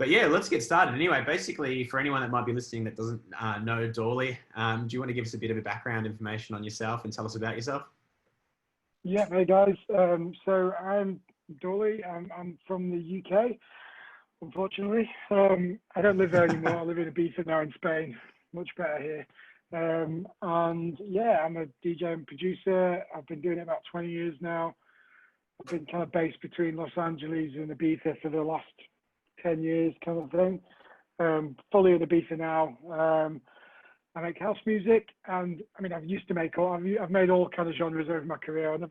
But yeah, let's get started. Anyway, basically, for anyone that might be listening that doesn't know Dawley, do you want to give us a bit of a background information on yourself and tell us about yourself? Yeah, hey guys. So I'm Dolly. I'm from the UK, unfortunately. I don't live there anymore. I live in Ibiza now in Spain. Much better here. And yeah, I'm a DJ and producer. I've been doing it about 20 years now. I've been kind of based between Los Angeles and Ibiza for the last 10 years, kind of thing. Fully in Ibiza now. I make house music, and I mean, I've used to make all. I've made all kind of genres over my career. I've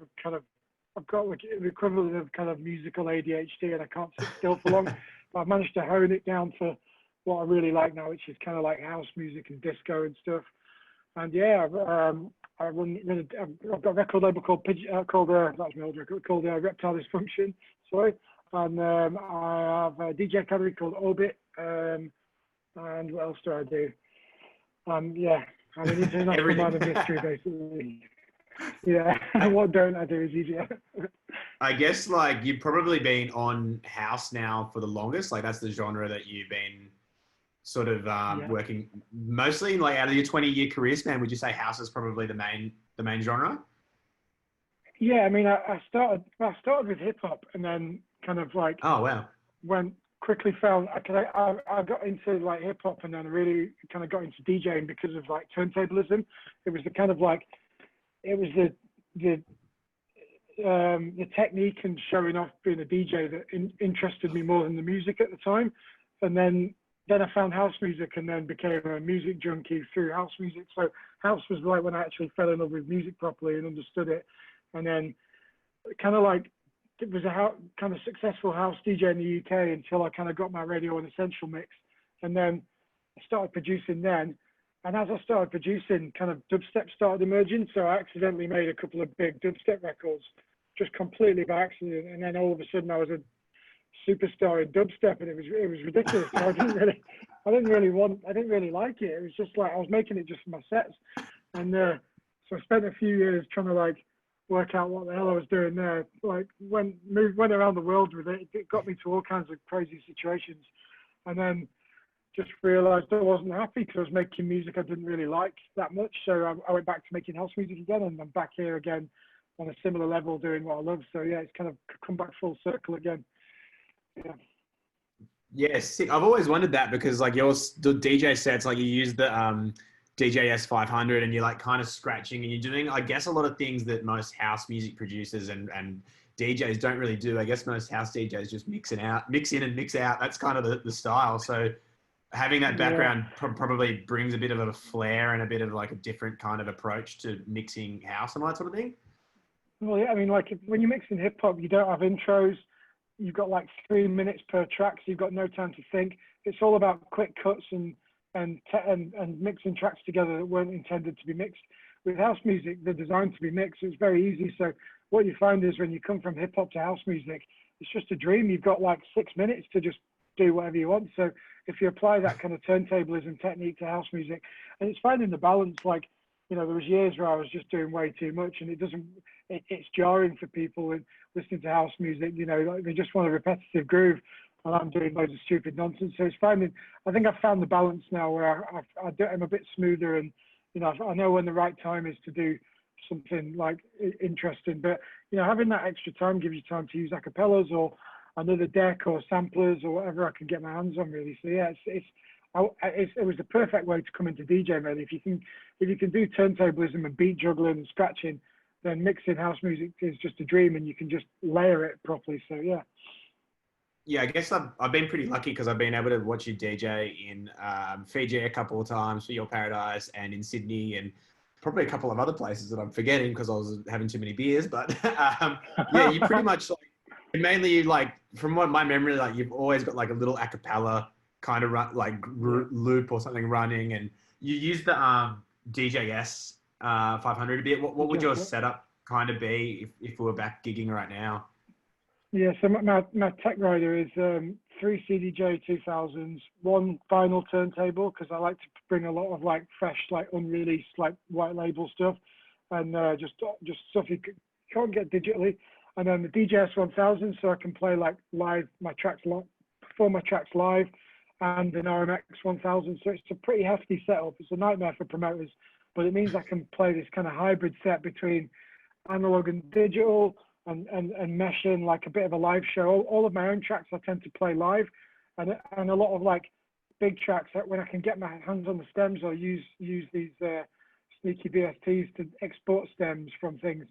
got like the equivalent of kind of musical ADHD, and I can't sit still for long. But I've managed to hone it down to what I really like now, which is kind of like house music and disco and stuff. And yeah, I've got a record label called that's my old record called Reptile Dysfunction. Sorry, and I have a DJ academy called Orbit. And what else do I do? Yeah, I'm an international man of mystery, basically. Yeah, what don't I do is easier. I guess like you've probably been on house now for the longest. Like that's the genre that you've been sort of working mostly. Like out of your 20-year career span, would you say house is probably the main genre? Yeah, I mean, I started with hip hop, and then kind of like went quickly found I got into like hip hop, and then really kind of got into DJing because of like turntablism. It was the kind of like the technique and showing off being a DJ that interested me more than the music at the time. And then I found house music, and then became a music junkie through house music. So house was like when I actually fell in love with music properly and understood it. And then kind of like it was a kind of successful house DJ in the UK until I kind of got my Radio and Essential mix. And then I started producing then. And as I started producing, kind of dubstep started emerging. So I accidentally made a couple of big dubstep records just completely by accident. And then all of a sudden I was a superstar in dubstep, and it was ridiculous. So I didn't really like it. It was just like I was making it just for my sets. And so I spent a few years trying to like work out what the hell I was doing there. Like went around the world with it. It got me to all kinds of crazy situations, and then just realized I wasn't happy because I was making music I didn't really like that much. So I went back to making house music again, and I'm back here again on a similar level doing what I love. So yeah, it's kind of come back full circle again. Yeah. Yeah, sick. I've always wondered that because like the DJ sets, like you use the DJS 500 and you're like kind of scratching and you're doing, I guess, a lot of things that most house music producers and DJs don't really do. I guess most house DJs just mix in and mix out. That's kind of the style. So having that background probably brings a bit of a flair and a bit of like a different kind of approach to mixing house and that sort of thing. Well, yeah, I mean, like when you're mixing hip hop, you don't have intros. You've got like 3 minutes per track, so you've got no time to think. It's all about quick cuts and mixing tracks together that weren't intended to be mixed. With house music, they're designed to be mixed. It's very easy. So what you find is when you come from hip hop to house music, it's just a dream. You've got like 6 minutes to just do whatever you want. So if you apply that kind of turntablism technique to house music, and it's finding the balance. Like, you know, there was years where I was just doing way too much, and it's jarring for people and listening to house music. You know, like they just want a repetitive groove, and I'm doing loads of stupid nonsense. So I think I've found the balance now where I'm a bit smoother, and you know, I know when the right time is to do something like interesting. But you know, having that extra time gives you time to use acapellas or another deck or samplers or whatever I can get my hands on, really. So yeah, it was the perfect way to come into DJ, really. If you can do turntablism and beat juggling and scratching, then mixing house music is just a dream, and you can just layer it properly. So yeah. Yeah, I guess I've been pretty lucky because I've been able to watch you DJ in Fiji a couple of times for Your Paradise and in Sydney and probably a couple of other places that I'm forgetting because I was having too many beers. But yeah, you pretty much like mainly like from what my memory, like you've always got like a little a cappella kind of loop or something running, and you use the DJS 500 a bit. What would your setup kind of be if we were back gigging right now? Yeah, so my tech rider is 3 CDJ 2000s, 1 vinyl turntable, because I like to bring a lot of like fresh, like unreleased, like white label stuff, and just stuff you can't get digitally. And then the DJS 1000, so I can play like live my tracks perform my tracks live and an RMX 1000. So it's a pretty hefty setup. It's a nightmare for promoters, but it means I can play this kind of hybrid set between analog and digital and meshing like a bit of a live show. All of my own tracks I tend to play live, and a lot of like big tracks that when I can get my hands on the stems or use these sneaky VSTs to export stems from things.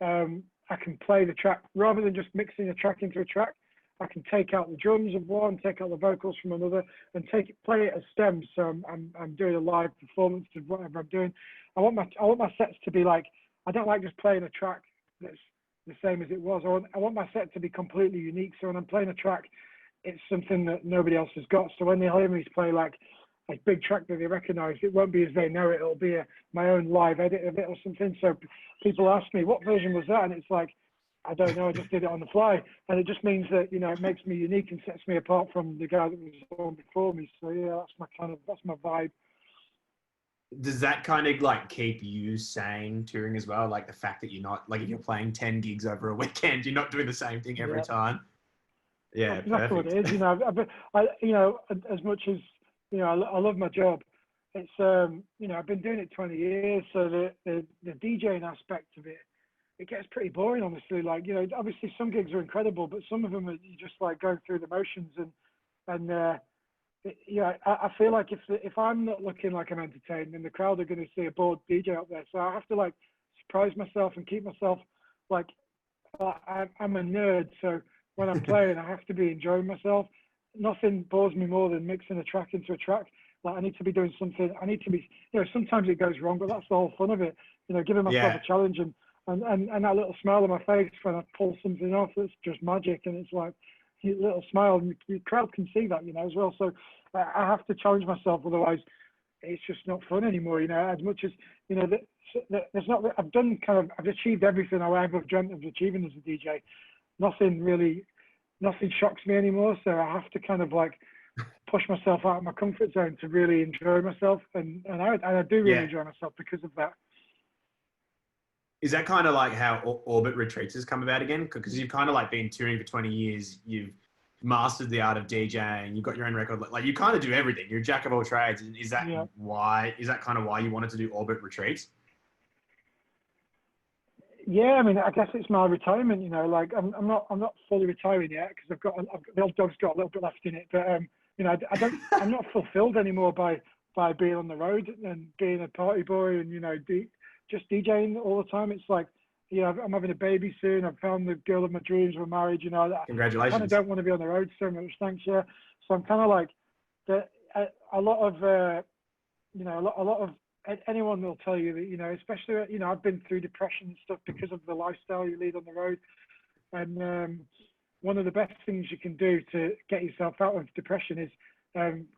I can play the track rather than just mixing a track into a track. I can take out the drums of one, take out the vocals from another, and play it as stems. So I'm doing a live performance of whatever I'm doing. I want my sets to be like, I don't like just playing a track that's the same as it was. I want my set to be completely unique. So when I'm playing a track, it's something that nobody else has got. So when they hear me play like a big track that they recognise, it won't be as they know it. It'll be my own live edit of it or something. So people ask me, what version was that? And it's like, I don't know, I just did it on the fly. And it just means that, it makes me unique and sets me apart from the guy that was on before me. So yeah, that's my vibe. Does that kind of like keep you sane touring as well? Like the fact that you're not, like if you're playing 10 gigs over a weekend, you're not doing the same thing every time? Yeah, that's exactly what it is. As much as, I love my job. It's, I've been doing it 20 years. So the DJing aspect of it, it gets pretty boring, honestly. Like, obviously some gigs are incredible, but some of them are just like going through the motions I feel like if I'm not looking like I'm entertained, then the crowd are going to see a bored DJ up there. So I have to like surprise myself and keep myself like I'm a nerd. So when I'm playing, I have to be enjoying myself. Nothing bores me more than mixing a track into a track. Like I need to be doing something. I need to be, sometimes it goes wrong, but that's the whole fun of it. Giving myself a challenge and that little smile on my face when I pull something off, it's just magic. And it's like a little smile, and the crowd can see that, as well. So I have to challenge myself, otherwise it's just not fun anymore. As much as there's not. I've achieved everything I ever dreamt of achieving as a DJ. Nothing shocks me anymore. So I have to kind of like push myself out of my comfort zone to really enjoy myself, and I do really enjoy myself because of that. Is that kind of like how Orbit Retreats has come about again? Because you've kind of like been touring for 20 years, you've mastered the art of DJing, you've got your own record, like you kind of do everything. You're a jack of all trades. Is that kind of why you wanted to do Orbit Retreats? Yeah, I mean, I guess it's my retirement. Like I'm not fully retiring yet because the old dog's got a little bit left in it. But I'm not fulfilled anymore by being on the road and being a party boy and just DJing all the time. It's like, I'm having a baby soon. I've found the girl of my dreams. We're married. Congratulations. I kind of don't want to be on the road so much. Thanks, yeah. So I'm kind of like a lot of anyone will tell you that especially I've been through depression and stuff because of the lifestyle you lead on the road. And one of the best things you can do to get yourself out of depression is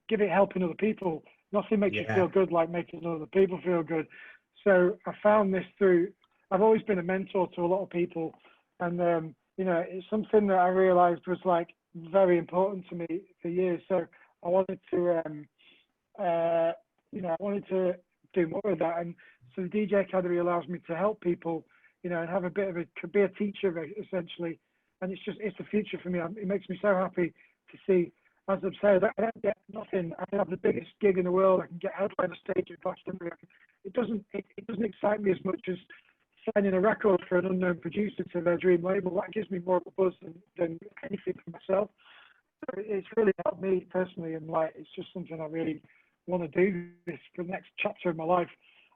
give it helping other people. Nothing makes you feel good like making other people feel good. So I found this I've always been a mentor to a lot of people, and it's something that I realized was like very important to me for years. So I wanted to do more of that, and so the DJ Academy allows me to help people, and have a bit of be a teacher essentially, and it's the future for me. It makes me so happy to see. As I've said, I don't get nothing. I can have the biggest gig in the world. I can get headline a stage at Glastonbury. It doesn't excite me as much as signing a record for an unknown producer to their dream label. That gives me more of a buzz than anything for myself. So it's really helped me personally, and like it's just something I really want to do this for the next chapter of my life.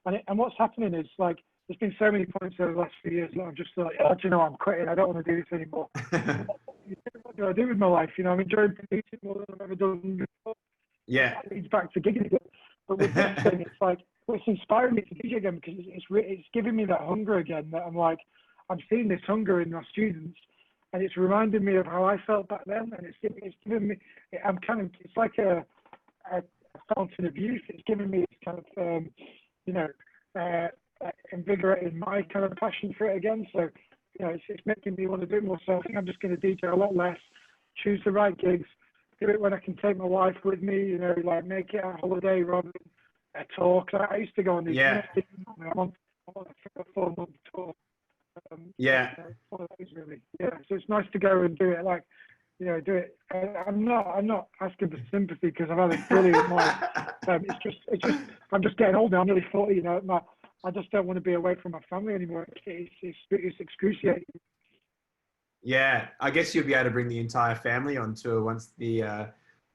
And what's happening is like there's been so many points over the last few years that I'm just like, I'm quitting. I don't want to do this anymore. What do I do with my life? I'm enjoying producing more than I've ever done before. Yeah. That leads back to gigging again. But with this thing, it's like, it's inspiring me to DJ again because it's giving me that hunger again. That I'm seeing this hunger in my students, and it's reminding me of how I felt back then. And it's giving me, it's like a fountain of youth. It's giving me this kind of, invigorating my kind of passion for it again. So, it's making me want to do more. So I think I'm just going to DJ a lot less, choose the right gigs, do it when I can take my wife with me, like make it a holiday rather than a tour. Cause I used to go on these, I'm on a 4-month tour. One of those really. Yeah. So it's nice to go and do it like do it. I'm not asking for sympathy because I've had a brilliant life. It's just, I'm just getting older. I'm nearly 40. I just don't want to be away from my family anymore. It's excruciating. Yeah, I guess you'll be able to bring the entire family on tour once the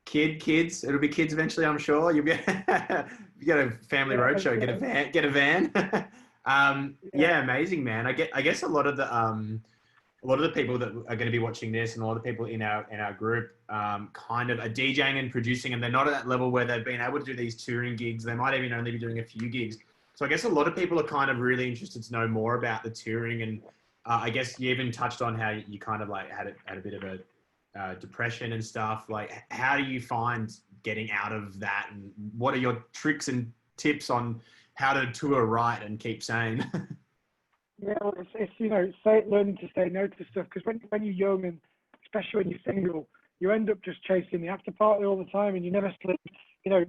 kids. It'll be kids eventually, I'm sure. You'll be you get a family Yeah, roadshow, get a van. yeah, Yeah, amazing, man. I guess a lot of the people that are going to be watching this and a lot of people in our group kind of are DJing and producing, and they're not at that level where they've been able to do these touring gigs. They might even only be doing a few gigs. So I guess a lot of people are kind of really interested to know more about the touring, and I guess you even touched on how you kind of like had a bit of a depression and stuff. Like, how do you find getting out of that, and what are your tricks and tips on how to tour right and keep sane? yeah. Well, it's learning to say no to stuff, because when you're young, and especially when you're single, you end up just chasing the after party all the time, and you never sleep. You know,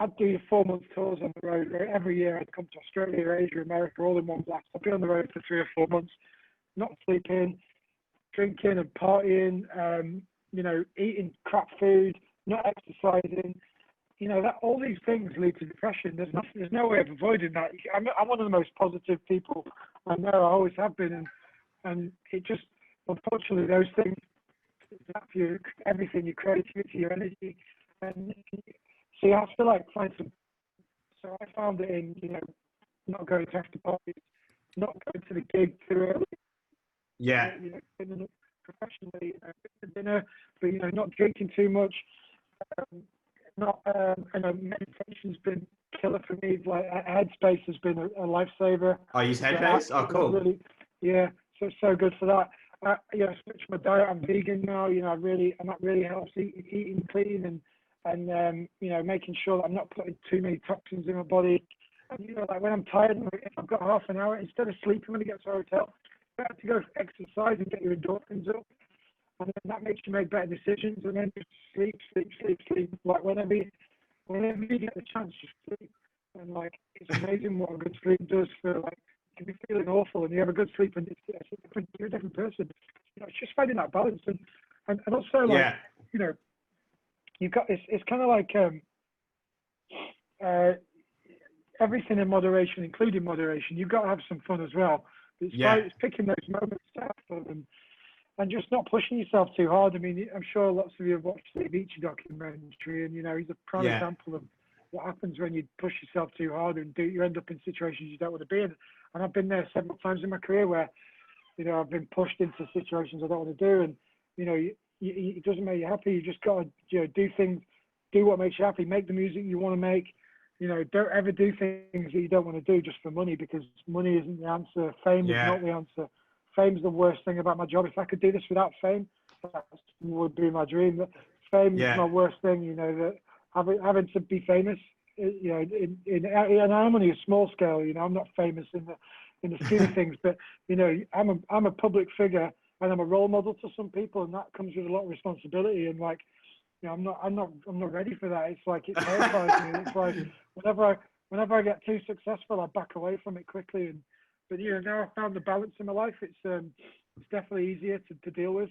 I'd do 4 month tours on the road every year. I'd come to Australia, Asia, America, all in one blast. I'd be on the road for 3 or 4 months, not sleeping, drinking and partying, eating crap food, not exercising. That all these things lead to depression. There's no way of avoiding that. I'm one of the most positive people I know. I always have been, and it just, unfortunately, those things zap you, everything, your creativity, your energy, and so you have to find some. So I found it in not going to after parties, not going to the gig too early, Yeah, cleaning up professionally, dinner, but not drinking too much. Um, Not meditation's been killer for me. Like Headspace has been a lifesaver. I use So Headspace. Oh, cool. really, yeah, so it's so good for that. Switch my diet. I'm vegan now. And that really helps eating clean and making sure that I'm not putting too many toxins in my body. And when I'm tired, if I've got half an hour, instead of sleeping when I get to a hotel, you have to go exercise and get your endorphins up, and then that makes you make better decisions. And then just sleep. Like whenever you get the chance, just sleep. And it's amazing what a good sleep does for you can be feeling awful, and you have a good sleep, and you're a different person. It's just finding that balance, and also Yeah, you've got it's kind of like everything in moderation, including moderation. You've got to have some fun as well. It's picking those moments to have fun and just not pushing yourself too hard. I mean, I'm sure lots of you have watched the Avicii documentary, and he's a prime example of what happens when you push yourself too hard and you end up in situations you don't want to be in. And I've been there several times in my career where I've been pushed into situations I don't want to do, and it doesn't make you happy. You just got to do what makes you happy, make the music you want to make. Don't ever do things that you don't want to do just for money, because money isn't the answer. Fame is not the answer. Fame's the worst thing about my job. If I could do this without fame, that would be my dream. But fame is my worst thing. That having to be famous. And I'm only a small scale. I'm not famous in the scheme of things. But I'm a public figure, and I'm a role model to some people, and that comes with a lot of responsibility. And I'm not ready for that. It's it terrifies me. It's whenever I get too successful, I back away from it quickly. But now I've found the balance in my life. It's definitely easier to deal with.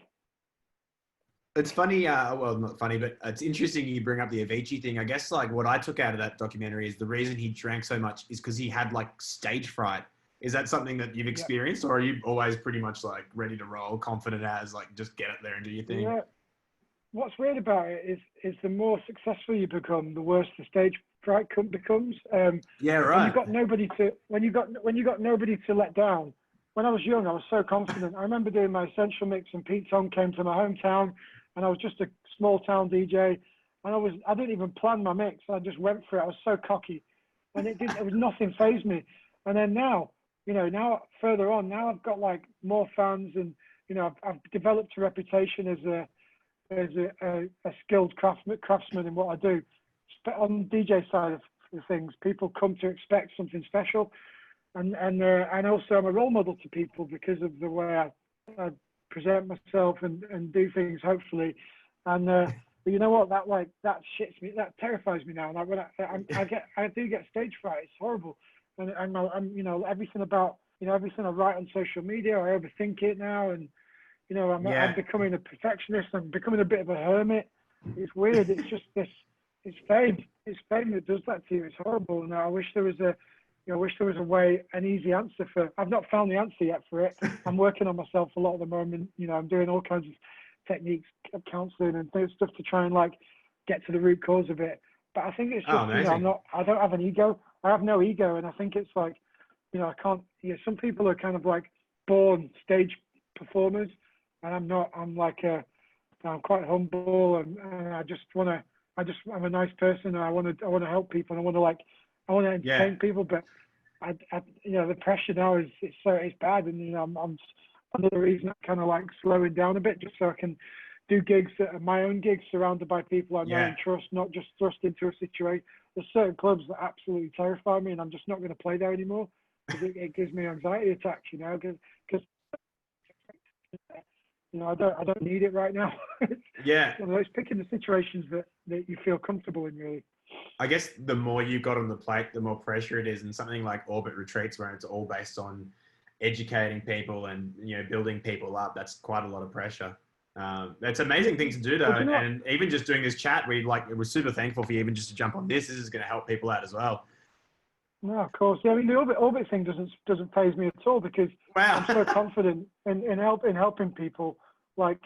It's funny. Well, not funny, but it's interesting you bring up the Avicii thing. I guess what I took out of that documentary is the reason he drank so much is because he had stage fright. Is that something that you've experienced, or are you always pretty much ready to roll, confident as just get it there and do your thing? Yeah. What's weird about it is the more successful you become, the worse the stage fright becomes. Yeah, right. When you got nobody to let down. When I was young, I was so confident. I remember doing my Essential Mix, and Pete Tong came to my hometown, and I was just a small town DJ, and I didn't even plan my mix. I just went for it. I was so cocky, and it was nothing fazed me. And then now further on, now I've got more fans, and I've developed a reputation as a skilled craftsman in what I do. On the DJ side of things, people come to expect something special, and also I'm a role model to people because of the way I present myself and do things, hopefully. And but you know what? That shits me. That terrifies me now. And when I do get stage fright. It's horrible. And I'm everything about everything I write on social media, I overthink it now, and You know, I'm Yeah. becoming a perfectionist. I'm becoming a bit of a hermit. It's weird. It's just this. It's fame. It's fame that does that to you. It's horrible. And I wish there was a, I wish there was a way, an easy answer for. I've not found the answer yet for it. I'm working on myself a lot at the moment. You know, I'm doing all kinds of techniques, counselling, and stuff to try and like get to the root cause of it. But I think it's Oh, just, amazing. I don't have an ego. I have no ego, and I think it's like, I can't. Some people are kind of like born stage performers, and I'm not. I'm quite humble, and I just want to. I'm a nice person, and I want to help people, and I want to Yeah. entertain people. But the pressure now it's bad, and I'm another reason I'm kind of like slowing down a bit, just so I can do gigs that are my own gigs, surrounded by people I know Yeah. and trust, not just thrust into a situation. There's certain clubs that absolutely terrify me, and I'm just not going to play there anymore because it gives me anxiety attacks, because I don't need it right now. Yeah. It's picking the situations that you feel comfortable in, really. I guess the more you got on the plate, the more pressure it is. And something like Orbit Retreats, where it's all based on educating people and building people up, that's quite a lot of pressure. It's an amazing thing to do, though. But you know what? And even just doing this chat, we're super thankful for you even just to jump on this. This is going to help people out as well. No, of course. Yeah, I mean, the orbit thing doesn't faze me at all, because Wow. I'm so confident in helping people. Like,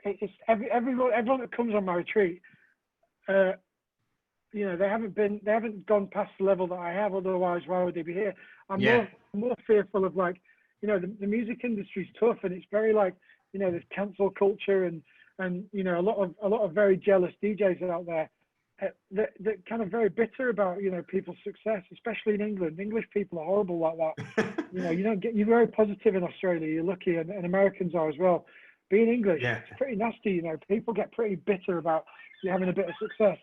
it's everyone that comes on my retreat, they haven't gone past the level that I have. Otherwise, why would they be here? I'm Yeah. more fearful of, like, the music industry's tough, and it's very like, there's cancel culture, and a lot of very jealous DJs out there that kind of very bitter about people's success, especially in England. English people are horrible like that. You're very positive in Australia. You're lucky, and Americans are as well. Being English, Yeah. it's pretty nasty. People get pretty bitter about you having a bit of success.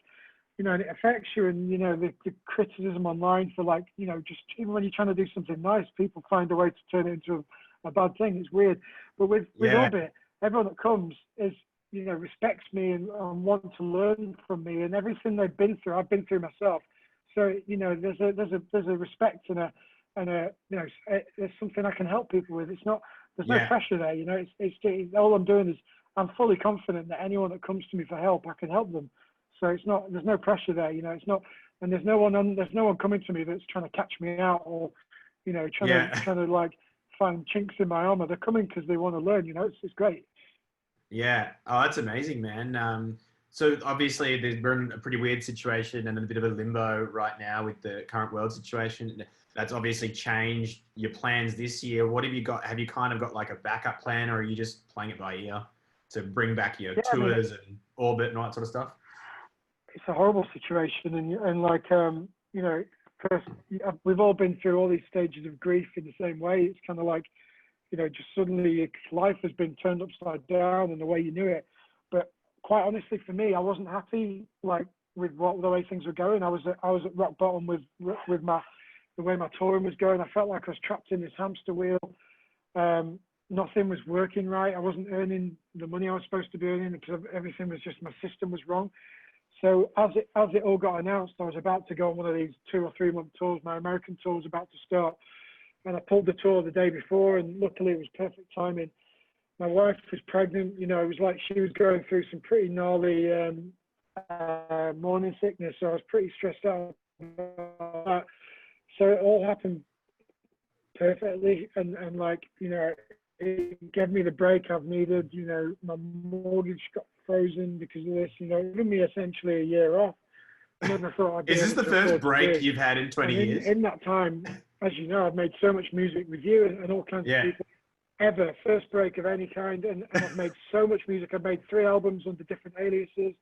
And it affects you, and the criticism online for, like, just even when you're trying to do something nice, people find a way to turn it into a bad thing. It's weird. But with Orbit, everyone that comes is respects me and wants to learn from me, and everything they've been through, I've been through myself. So there's a respect and there's something I can help people with. It's not There's no pressure there. It's all I'm doing is I'm fully confident that anyone that comes to me for help, I can help them. So there's no pressure there. It's not, and there's no one coming to me that's trying to catch me out, or trying to like find chinks in my armor. They're coming because they want to learn. It's great. Yeah. Oh, that's amazing, man. So obviously we're in a pretty weird situation and a bit of a limbo right now with the current world situation. That's obviously changed your plans this year. What have you got? Have you kind of got like a backup plan, or are you just playing it by ear to bring back your Yeah, I mean, tours and Orbit and all that sort of stuff? it's a horrible situation, and like first, we've all been through all these stages of grief in the same way. It's kind of like just suddenly life has been turned upside down and the way you knew it. But quite honestly, for me, I wasn't happy like with the way things were going. I was at rock bottom with the way my touring was going. I felt like I was trapped in this hamster wheel. Nothing was working right. I wasn't earning the money I was supposed to be earning because everything was just, my system was wrong. So as it all got announced, I was about to go on one of these 2 or 3 month tours. My American tour was about to start, and I pulled the tour the day before, and luckily it was perfect timing. My wife was pregnant. It was like she was going through some pretty gnarly morning sickness, so I was pretty stressed out about that. So it all happened perfectly, and like it gave me the break I've needed. My mortgage got frozen because of this. Giving me essentially a year off. I never thought I'd be Is this able the to first afford to break do. you've had in 20 And years? in that time, as you know, I've made so much music with you and all kinds of people. Ever first break of any kind, and I've made so much music. I've made 3 albums under different aliases.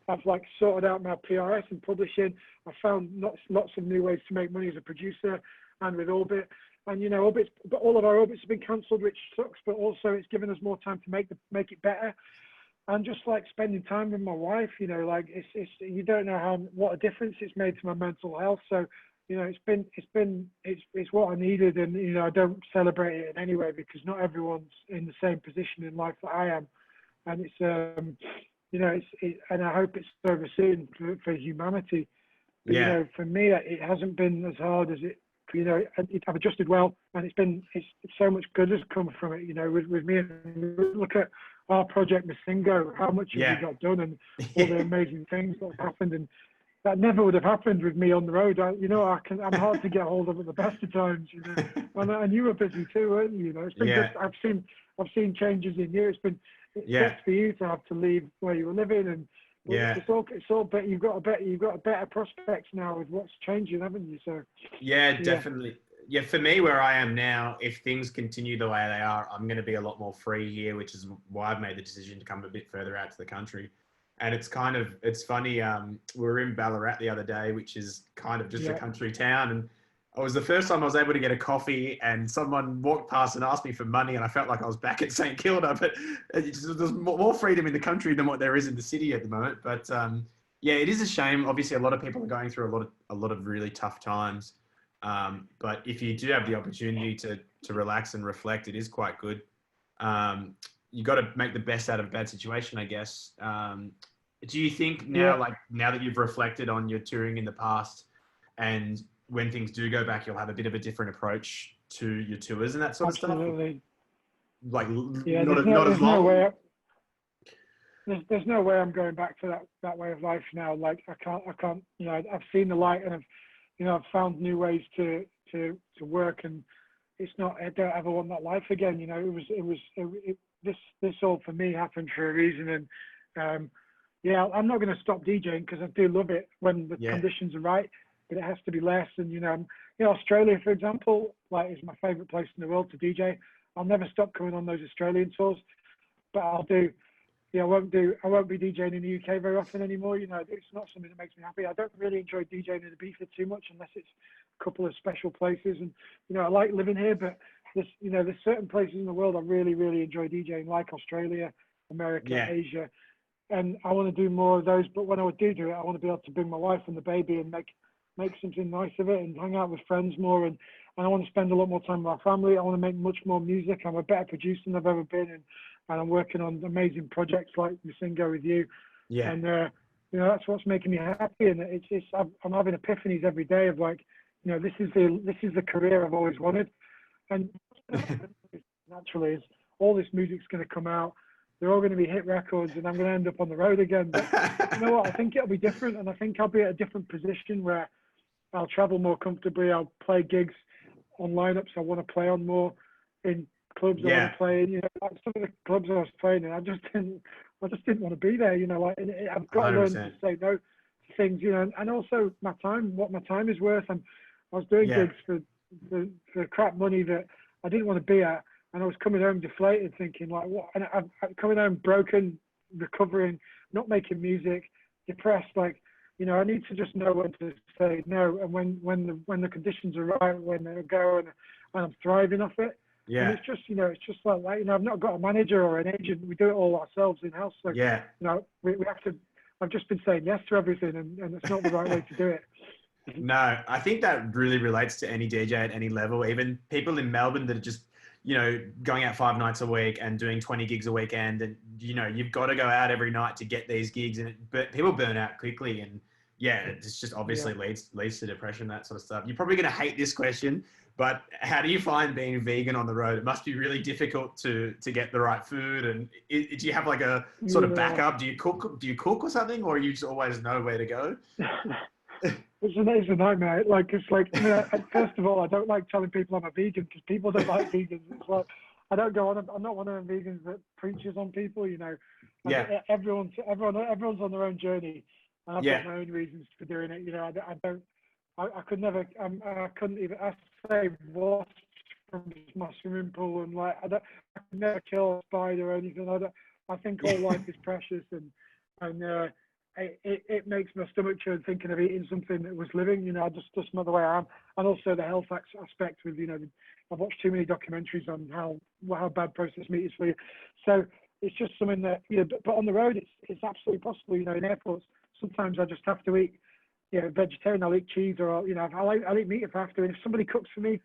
I've like sorted out my PRS and publishing. I found lots of new ways to make money as a producer, and with Orbit. And but all of our Orbits have been cancelled, which sucks. But also, it's given us more time to make it better. And just like spending time with my wife, like it's you don't know what a difference it's made to my mental health. So, it's what I needed, and I don't celebrate it in any way because not everyone's in the same position in life that I am, and and I hope it's over soon for humanity. But for me, it hasn't been as hard as you know, I've adjusted well, and it's so much good has come from it, you know, with me. And look at our project Masingo, how much have we got done, and all the amazing things that have happened, and that never would have happened with me on the road. I'm hard to get hold of at the best of times, you know. And you were busy too, weren't you? You know, it's been good. I've seen changes in you. It's best for you to have to leave where you were living, and it's all better. You've got a better prospects now with what's changing, haven't you? So definitely. Yeah, for me, where I am now, if things continue the way they are, I'm going to be a lot more free here, which is why I've made the decision to come a bit further out to the country. And it's funny. We were in Ballarat the other day, which is kind of just a country town. And it was the first time I was able to get a coffee, and someone walked past and asked me for money, and I felt like I was back at St Kilda. But there's more freedom in the country than what there is in the city at the moment. But it is a shame. Obviously, a lot of people are going through a lot of really tough times. But if you do have the opportunity to relax and reflect, it is quite good. You got to make the best out of a bad situation, I guess. Do you think now that you've reflected on your touring in the past, and when things do go back, you'll have a bit of a different approach to your tours and that sort of stuff? Absolutely. Like, not as long. There's no way I'm going back to that way of life now. Like I can't. You know, I've seen the light, and I've found new ways to work, and it's not. I don't ever want that life again. You know, this all for me happened for a reason, and I'm not going to stop DJing because I do love it when the conditions are right, but it has to be less. And Australia, for example, like is my favorite place in the world to DJ. I'll never stop coming on those Australian tours, but I'll do. I won't be DJing in the UK very often anymore. You know, it's not something that makes me happy. I don't really enjoy DJing in Ibiza too much unless it's a couple of special places. And, I like living here, but there's certain places in the world I really, really enjoy DJing, like Australia, America, Asia. And I want to do more of those. But when I do it, I want to be able to bring my wife and the baby and make something nice of it and hang out with friends more. And I want to spend a lot more time with my family. I want to make much more music. I'm a better producer than I've ever been. And I'm working on amazing projects like Masingo with you. Yeah. And, that's what's making me happy. And I'm having epiphanies every day of like, this is the career I've always wanted. And naturally is all this music's going to come out. They're all going to be hit records and I'm going to end up on the road again. But you know what? I think it'll be different. And I think I'll be at a different position where I'll travel more comfortably. I'll play gigs on lineups I want to play on more, in clubs I want to play in. Like some of the clubs I was playing in, I just didn't want to be there. I've got 100%. To learn to say no to things. And also what my time is worth. And I was doing gigs for crap money that I didn't want to be at, and I was coming home deflated, thinking like, what? And I'm coming home broken, recovering, not making music, depressed. Like, I need to just know when to say no, and when the conditions are right, when they go, and I'm thriving off it. Yeah. And it's just like I've not got a manager or an agent. We do it all ourselves in house. Like, we have to. I've just been saying yes to everything, and it's not the right way to do it. No, I think that really relates to any DJ at any level, even people in Melbourne that are just, going out 5 nights a week and doing 20 gigs a weekend. And, you've got to go out every night to get these gigs, but people burn out quickly. And it's just obviously leads to depression, that sort of stuff. You're probably going to hate this question, but how do you find being vegan on the road? It must be really difficult to get the right food. And do you have like a sort of backup? Do you cook or something, or you just always know where to go? It's a nightmare. Like, it's like, first of all, I don't like telling people I'm a vegan because people don't like vegans. It's like, I don't go on. I'm not one of them vegans that preaches on people. Everyone's on their own journey, and I've got my own reasons for doing it. I could never. I couldn't even. I say water from my swimming pool, and like I could never kill a spider or anything. I think all life is precious, and it makes my stomach churn thinking of eating something that was living. Just not the way I am. And also the health aspect with, I've watched too many documentaries on how bad processed meat is for you. So it's just something that, but on the road, it's absolutely possible. In airports, sometimes I just have to eat, vegetarian. I'll eat cheese, or I'll eat meat if I have to. And if somebody cooks for me,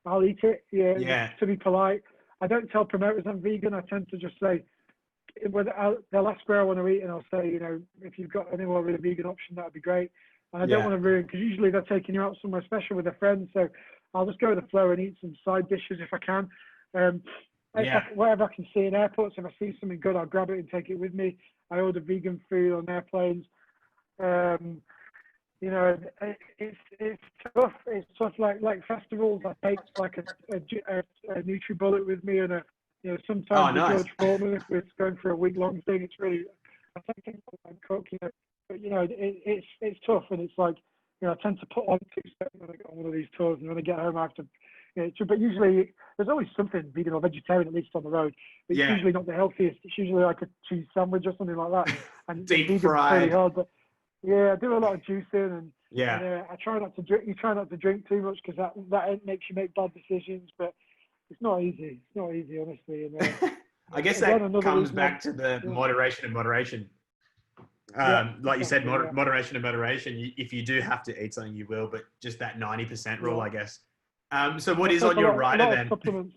I'll eat it. To be polite. I don't tell promoters I'm vegan. I tend to just say, they'll ask where I want to eat, and I'll say, if you've got anywhere with a vegan option, that would be great. And I don't want to ruin, because usually they're taking you out somewhere special with a friend, so I'll just go with the flow and eat some side dishes if I can. Yeah. Whatever I can see in airports, if I see something good, I'll grab it and take it with me. I order vegan food on airplanes. You know, it's tough. It's tough. Like festivals, I take like a NutriBullet with me, and Oh, sometimes a nice. George Foreman if it's going for a week-long thing. It's really, I think things like cook, but it's tough, and it's like, I tend to put on 2 steps when I get on one of these tours, and when I get home I have to. But usually there's always something vegan or vegetarian at least on the road. But it's Yeah. usually not the healthiest. It's usually like a cheese sandwich or something like that. And Deep vegan's fried. pretty hard, but yeah, I do a lot of juicing and Yeah. I try not to drink. You try not to drink too much because that makes you make bad decisions. But it's not easy. It's not easy, honestly. And I guess again, that comes back to the moderation and moderation. Like you said, moderation and moderation. If you do have to eat something, you will, but just that 90% rule, I guess. So what is on your rider then? Supplements.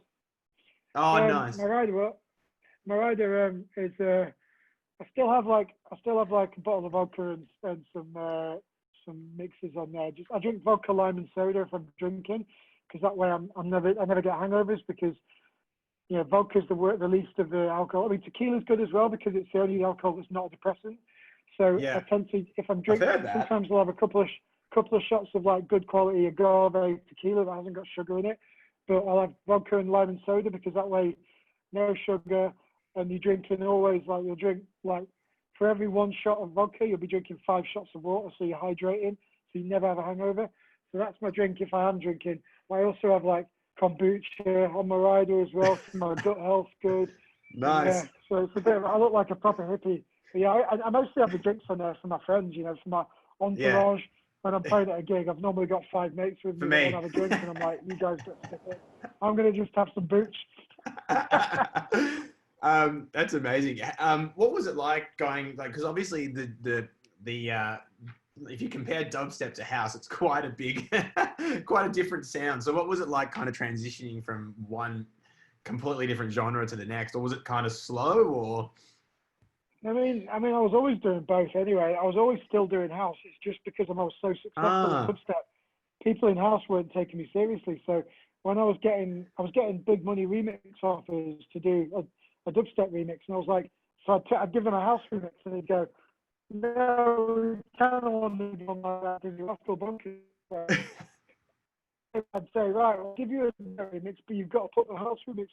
Oh, nice. My rider is I still have like a bottle of vodka and some mixes on there. I drink vodka, lime, and soda if I'm drinking, because that way I never get hangovers, because vodka's the least of the alcohol. I mean, tequila's good as well because it's the only alcohol that's not a depressant. So I tend to, if I'm drinking, sometimes I'll have a couple of shots of like good quality agave tequila that hasn't got sugar in it, but I'll have vodka and lime and soda because that way, no sugar, and you're drinking always like you'll drink like for every 1 shot of vodka, you'll be drinking 5 shots of water, so you're hydrating, so you never have a hangover. So that's my drink if I am drinking. I also have like kombucha on my rider as well for my gut health good. Nice. So it's a bit I look like a proper hippie. But yeah, I mostly have the drinks on there for my friends, for my entourage. When I'm playing at a gig, I've normally got 5 mates with me that want to have a drink, and I'm like, you guys get sick of it. I'm going to just have some booch. That's amazing. What was it like going, because obviously the if you compare dubstep to house, it's quite a big, quite a different sound. So what was it like kind of transitioning from one completely different genre to the next, or was it kind of slow, or? I mean, I was always doing both anyway. I was always still doing house. It's just because I was so successful at dubstep, people in house weren't taking me seriously. So when I was getting big money remix offers to do a dubstep remix, and I was like, so I'd give them a house remix, and they'd go, no, we kind of want to do one like that because you're Oscar Bunker. I'd say, right, I'll give you a remix, but you've got to put the house remix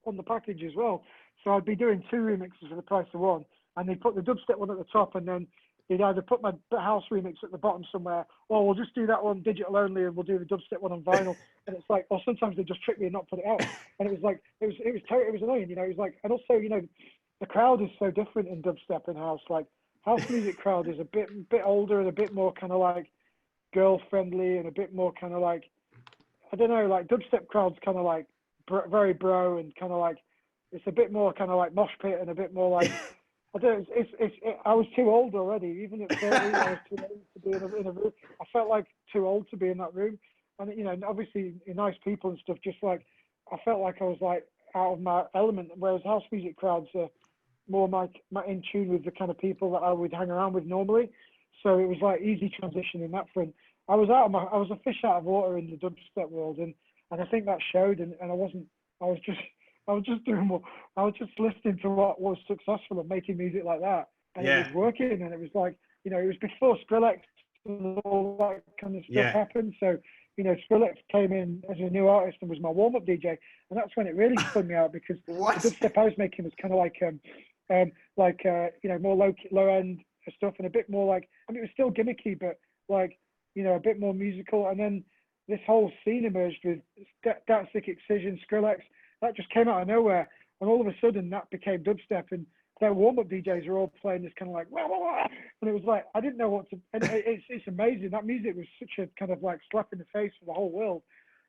on the package as well. So I'd be doing 2 remixes for the price of 1, and they'd put the dubstep one at the top, and then they'd either put my house remix at the bottom somewhere, or we'll just do that one digital only, and we'll do the dubstep one on vinyl. And it's like, or sometimes they just trick me and not put it out. And it was like, it was annoying, It was like, and also, the crowd is so different in dubstep and house. Like, house music crowd is a bit older and a bit more kind of like girl friendly and a bit more kind of like, I don't know, like dubstep crowd's kind of like very bro and kind of like, it's a bit more kind of like mosh pit and a bit more like, I don't know, I was too old already. Even at 30, I was too old to be in a room. I felt like too old to be in that room. And, obviously nice people and stuff, just like, I felt like I was like out of my element, whereas house music crowds are more my in tune with the kind of people that I would hang around with normally. So it was like easy transition in that front. I was a fish out of water in the dubstep world, and I think that showed. And I was just doing more. I was just listening to what was successful and making music like that, and it was working. And it was like, it was before Skrillex and all that kind of stuff happened. So, Skrillex came in as a new artist and was my warm-up DJ, and that's when it really spun me out because the dubstep I was making was kind of like more low end stuff and a bit more like, it was still gimmicky, but like, a bit more musical. And then this whole scene emerged with Datsik, Excision, Skrillex. That just came out of nowhere, and all of a sudden that became dubstep, and their warm-up DJs are all playing this kind of like, wah, wah, wah. And it was like, I didn't know what to, and it's amazing. That music was such a kind of like slap in the face for the whole world.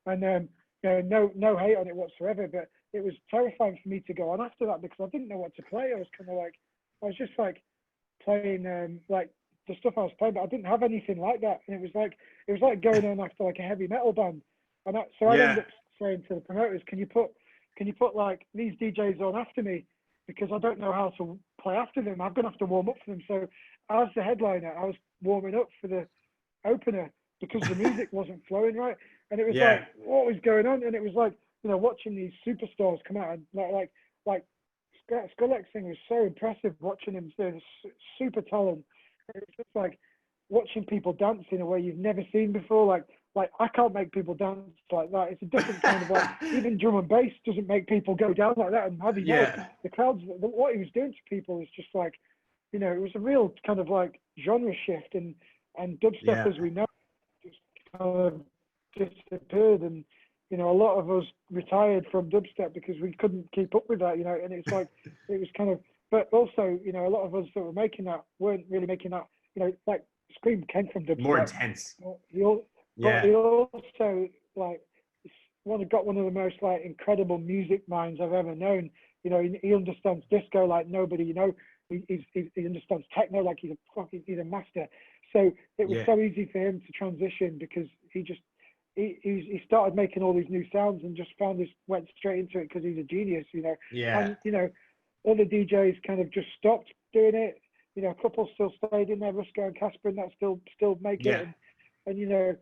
And no hate on it whatsoever, but it was terrifying for me to go on after that because I didn't know what to play. I was just like playing like the stuff I was playing, but I didn't have anything like that. And it was like going on after like a heavy metal band. And I ended up saying to the promoters, can you put like these DJs on after me, because I don't know how to play after them. I'm gonna have to warm up for them. So as the headliner, I was warming up for the opener because the music wasn't flowing right. And it was Yeah. like, what was going on? And it was like, you know, watching these superstars come out, and like Skrillex thing was so impressive. Watching him, there's super talent. It was just like watching people dance in a way you've never seen before. Like I can't make people dance like that. It's a different kind of like, even drum and bass doesn't make people go down like that. And heavy metal, Yeah. the crowds, what he was doing to people was just like, you know, it was a real kind of like genre shift, and dubstep Yeah. as we know just kind of disappeared. And you know, a lot of us retired from dubstep because we couldn't keep up with that, you know. And it's like, it was kind of, but also, you know, a lot of us that were making that weren't really making that, you know, like Scream came from More dubstep. intense. But Yeah. he also like got one of the most like incredible music minds I've ever known. You know, he understands disco like nobody. You know, he understands techno like he's a master. So it was Yeah. so easy for him to transition because he started making all these new sounds and just went straight into it because he's a genius. You know, Yeah. and you know, other DJs kind of just stopped doing it. You know, a couple still stayed in there, Rusko and Casper, and that still make it. Yeah. And you know,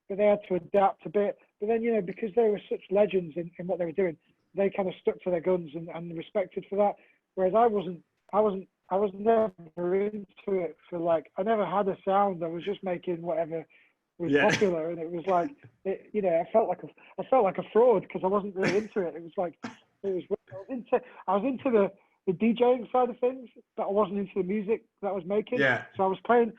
but they had to adapt a bit. But then, you know, because they were such legends in what they were doing, they kind of stuck to their guns and respected for that. Whereas I was never into it for like, I never had a sound. I was just making whatever was Yeah. popular, and it was like, you know, I felt like a fraud because I wasn't really into it. It was like, I was into the DJing side of things, but I wasn't into the music that I was making. Yeah. So I was turning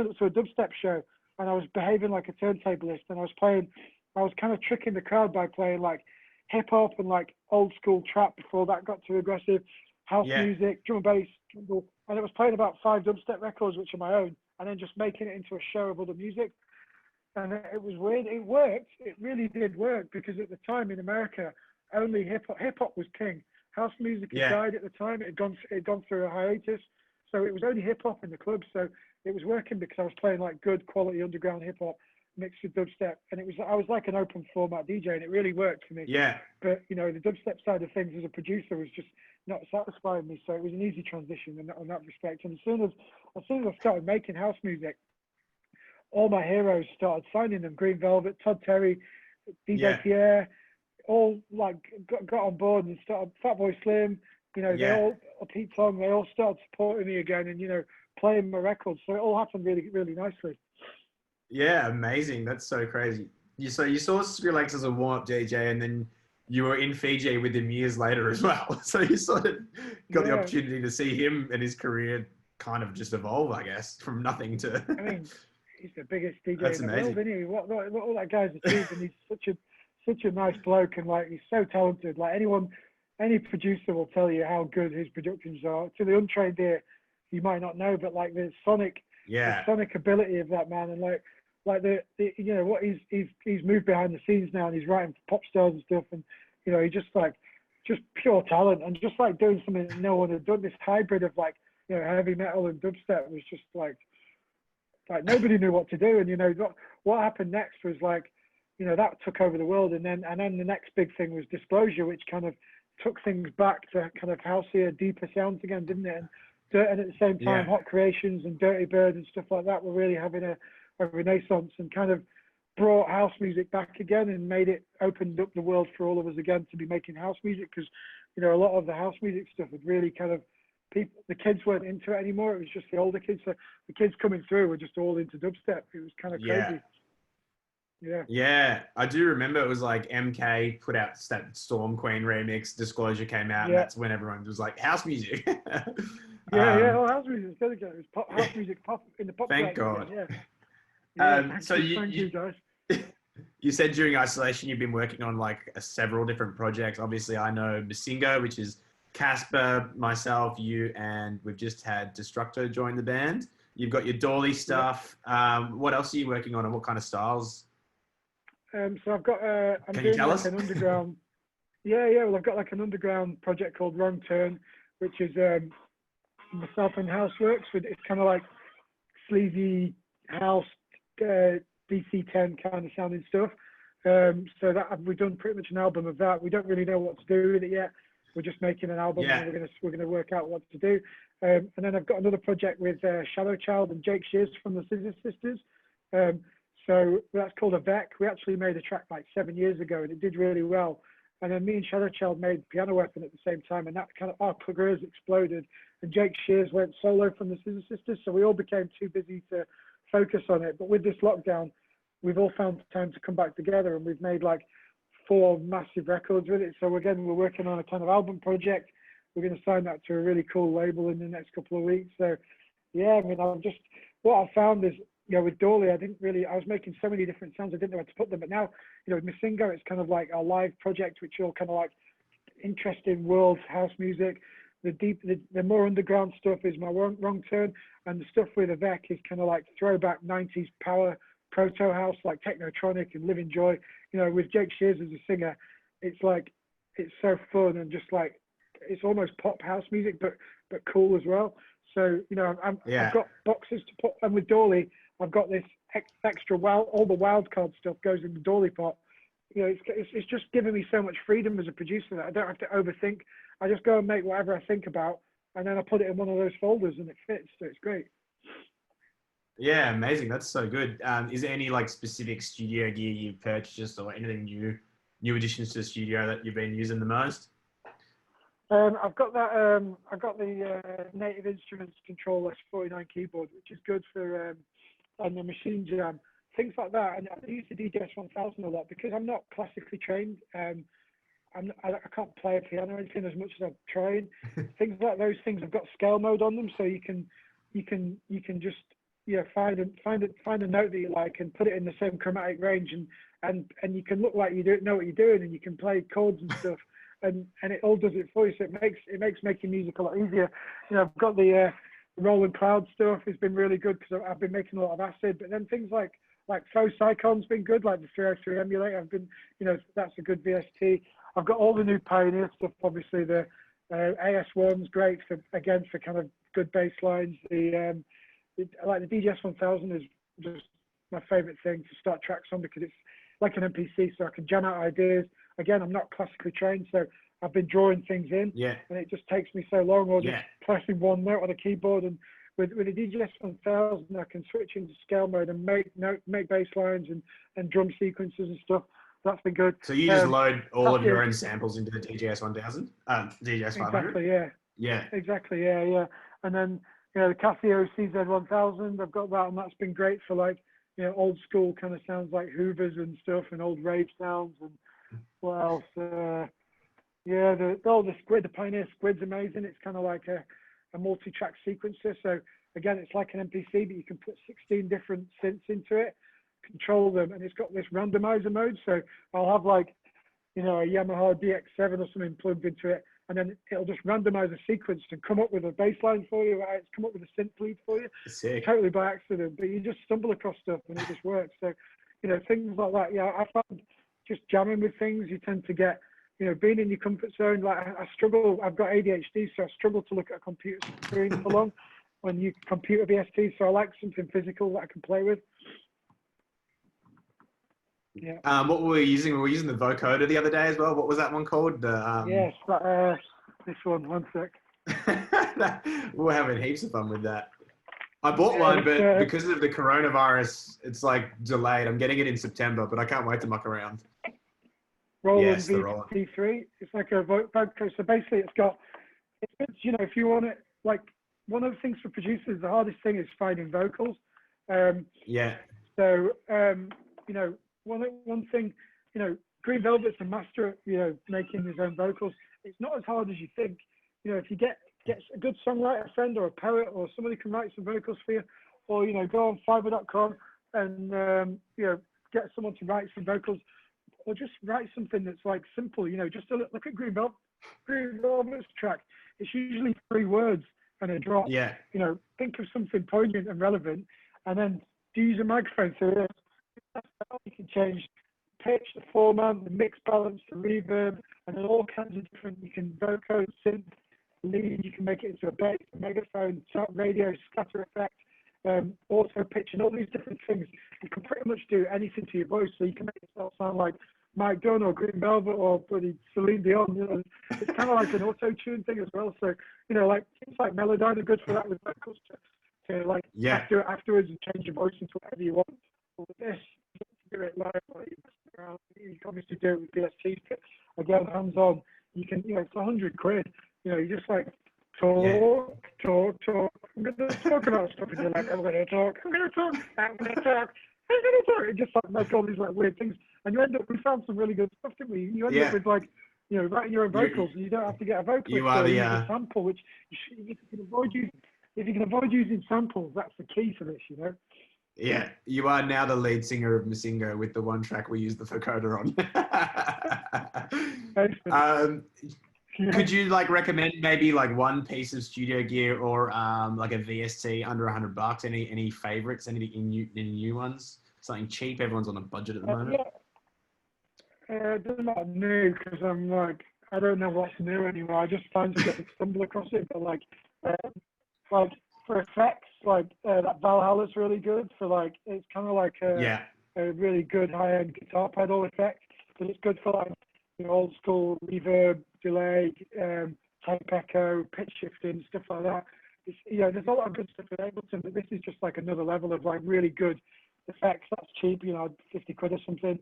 up to a dubstep show, and I was behaving like a turntablist, and I was kind of tricking the crowd by playing like hip hop and like old school trap before that got too aggressive, house Yeah. music, drum and bass, jungle, and it was playing about 5 dubstep records, which are my own, and then just making it into a show of other music. And it was weird. It worked. It really did work because at the time in America, only hip hop was king. House music had Yeah. died at the time. It had gone through a hiatus, so it was only hip hop in the club. So it was working because I was playing like good quality underground hip hop mixed with dubstep, and I was like an open format DJ, and it really worked for me. Yeah. But you know, the dubstep side of things as a producer was just not satisfying me, so it was an easy transition on that respect. And as soon as I started making house music, all my heroes started signing them. Green Velvet, Todd Terry, DJ Yeah. Pierre, all like got on board and started. Fatboy Slim, you know, they Yeah. all, Pete Tong, they all started supporting me again, and you know, playing my records. So it all happened really, really nicely. Yeah, amazing. That's so crazy. So you saw Skrillex as a warm-up DJ, and then you were in Fiji with him years later as well. So you sort of got the Yeah, opportunity to see him and his career kind of just evolve, I guess, from nothing to. I mean, he's the biggest DJ That's in the world, amazing. isn't he? What all that guy's achieved, and he's such a nice bloke, and like he's so talented. Like any producer will tell you how good his productions are. To the untrained ear, you might not know, but like the Yeah. sonic ability of that man, and like the you know what he's moved behind the scenes now, and he's writing for pop stars and stuff, and you know, he just pure talent, and just like doing something that no one had done. This hybrid of like, you know, heavy metal and dubstep was just like nobody knew what to do. And you know what happened next was like, you know, that took over the world, and then the next big thing was Disclosure, which kind of took things back to kind of houseier, deeper sounds again, didn't it? And at the same time, Yeah. Hot Creations and Dirty Bird and stuff like that were really having a renaissance, and kind of brought house music back again, and opened up the world for all of us again to be making house music, because you know, a lot of the house music stuff had really kind of, the kids weren't into it anymore. It was just the older kids. So the kids coming through were just all into dubstep. It was kind of Yeah. crazy. Yeah. Yeah. I do remember it was like MK put out that Storm Queen remix, Disclosure came out, and Yeah. that's when everyone was like, house music. Yeah. Oh, house music is good again. It was house music pop in the pop Thank charts God. again. Yeah. So Thank you guys. you said during isolation you've been working on like several different projects. Obviously, I know Masingo, which is Casper, myself, you, and we've just had Destructo join the band. You've got your Dolly stuff. What else are you working on, and what kind of styles? So I've got I'm Can you doing tell like us? an underground. Yeah. Well, I've got like an underground project called Wrong Turn, which is myself and Houseworks. It's kind of like sleazy house, DC10 kind of sounding stuff. So that we've done pretty much an album of that. We don't really know what to do with it yet. We're just making an album, Yeah. and we're gonna work out what to do. And then I've got another project with Shadow Child and Jake Shears from the Scissor Sisters. So that's called a Vec. We actually made a track like 7 years ago, and it did really well. And then me and Shadow Child made Piano Weapon at the same time, and that kind of our careers exploded. And Jake Shears went solo from the Scissor Sisters, so we all became too busy to focus on it. But with this lockdown, we've all found time to come back together, and we've made like 4 massive records with it. So again, we're working on a kind of album project. We're going to sign that to a really cool label in the next couple of weeks. So yeah, I mean, what I found is, you know, with Dolly, I was making so many different sounds, I didn't know where to put them. But now, you know, with Masingo, it's kind of like our live project, which are all kind of like interesting world house music. The more underground stuff is my wrong turn, and the stuff with Avec is kind of like throwback 90s power proto house, like Technotronic and Living Joy. You know, with Jake Shears as a singer, it's like, it's so fun and just like, it's almost pop house music, but cool as well. So, you know, I've got boxes to put, and with Dolly, I've got this extra all the wild card stuff goes in the Dolly pot. You know, it's just giving me so much freedom as a producer that I don't have to overthink. I just go and make whatever I think about, and then I put it in one of those folders and it fits. So it's great. Yeah, amazing. That's so good. Is there any like specific studio gear you've purchased or anything new additions to the studio that you've been using the most? I've got that. I've got the Native Instruments Control S49 keyboard, which is good for and the Machine Jam, things like that. And I use the DJS 1000 a lot because I'm not classically trained. I can't play a piano or anything as much as I'm trying. Things like those things have got scale mode on them, so you can just find a note that you like and put it in the same chromatic range, and you can look like you know what you're doing, and you can play chords and stuff, and it all does it for you. So it makes making music a lot easier. You know, I've got the Rolling Cloud stuff has been really good because I've been making a lot of acid, but then things like Faux Psychon's been good, like the 303 emulator. That's a good VST. I've got all the new Pioneer stuff, obviously the AS1's great for kind of good bass lines. Like the DJS 1000 is just my favorite thing to start tracks on because it's like an MPC, so I can jam out ideas. Again, I'm not classically trained, so I've been drawing things in, and it just takes me so long, or just pressing one note on a keyboard. And with the DJS 1000, I can switch into scale mode and make bass lines and drum sequences and stuff. That's been good. So you just load all of your own samples into the DJS 1000, DJS 500? Exactly, yeah. Yeah. Exactly, yeah. And then, the Casio CZ1000, I've got that, and that's been great for like, old school kind of sounds like Hoovers and stuff, and old rave sounds. And what else? The Squid, the Pioneer Squid's amazing. It's kind of like a multi-track sequencer. So again, it's like an MPC, but you can put 16 different synths into it, control them, and it's got this randomizer mode. So I'll have like, a Yamaha DX7 or something plugged into it, and then it'll just randomize a sequence and come up with a bass line for you. Right? It's come up with a synth lead for you, totally by accident, but you just stumble across stuff and it just works. So, things like that. Yeah, I find just jamming with things, you tend to get, being in your comfort zone. Like I struggle, I've got ADHD, so I struggle to look at a computer screen for long when you computer VST. So I like something physical that I can play with. Yeah. What were we using? We were using the vocoder the other day as well. What was that one called? Yes, this one sec. We're having heaps of fun with that. I bought one, but because of the coronavirus, it's like delayed. I'm getting it in September, but I can't wait to muck around. Roland V3. It's like a vocoder. So basically, it's good, if you want it, like one of the things for producers, the hardest thing is finding vocals. So, one thing, Green Velvet's a master at, making his own vocals. It's not as hard as you think. If you get a good songwriter friend or a poet or somebody can write some vocals for you, or, go on fiverr.com and, get someone to write some vocals, or just write something that's like simple, just to look at Green Velvet's track. It's usually 3 words and a drop. Yeah. Think of something poignant and relevant, and then use a microphone. So you can change pitch, the format, the mix balance, the reverb, and then all kinds of different. You can vocoder, synth, lead. You can make it into a bass, a megaphone, radio, scatter effect, auto pitch, and all these different things. You can pretty much do anything to your voice, so you can make yourself sound like Mike Dunn or Green Velvet or bloody Celine Dion. It's kind of like an auto tune thing as well. So like things like Melodyne are good for that with vocals to afterwards and change your voice into whatever you want. with this, you do it live, like you mess around. You can obviously do it with DST, but again, hands on. You can, it's £100. You just like talk. I'm gonna talk about stuff, and you're like, I'm gonna talk. It just like make all these like weird things, and you end up. We found some really good stuff, didn't we? You end up with like, writing your own vocals, and you don't have to get a vocalist. You are use a sample, which if you can avoid using. If you can avoid using samples, that's the key for this, Yeah, you are now the lead singer of Masingo with the one track we use the vocoder on. Could you like recommend maybe like one piece of studio gear or like a VST under $100? Any favorites? Any new ones? Something cheap? Everyone's on a budget at the moment. It doesn't matter new because I'm like I don't know what's new anymore. I just find to stumble across it, but like for effects, like that Valhalla's really good for like it's kind of like a really good high-end guitar pedal effect, but it's good for like old school reverb, delay, tape echo, pitch shifting, stuff like that. It's, there's a lot of good stuff in Ableton, but this is just like another level of like really good effects. That's cheap, £50 or something.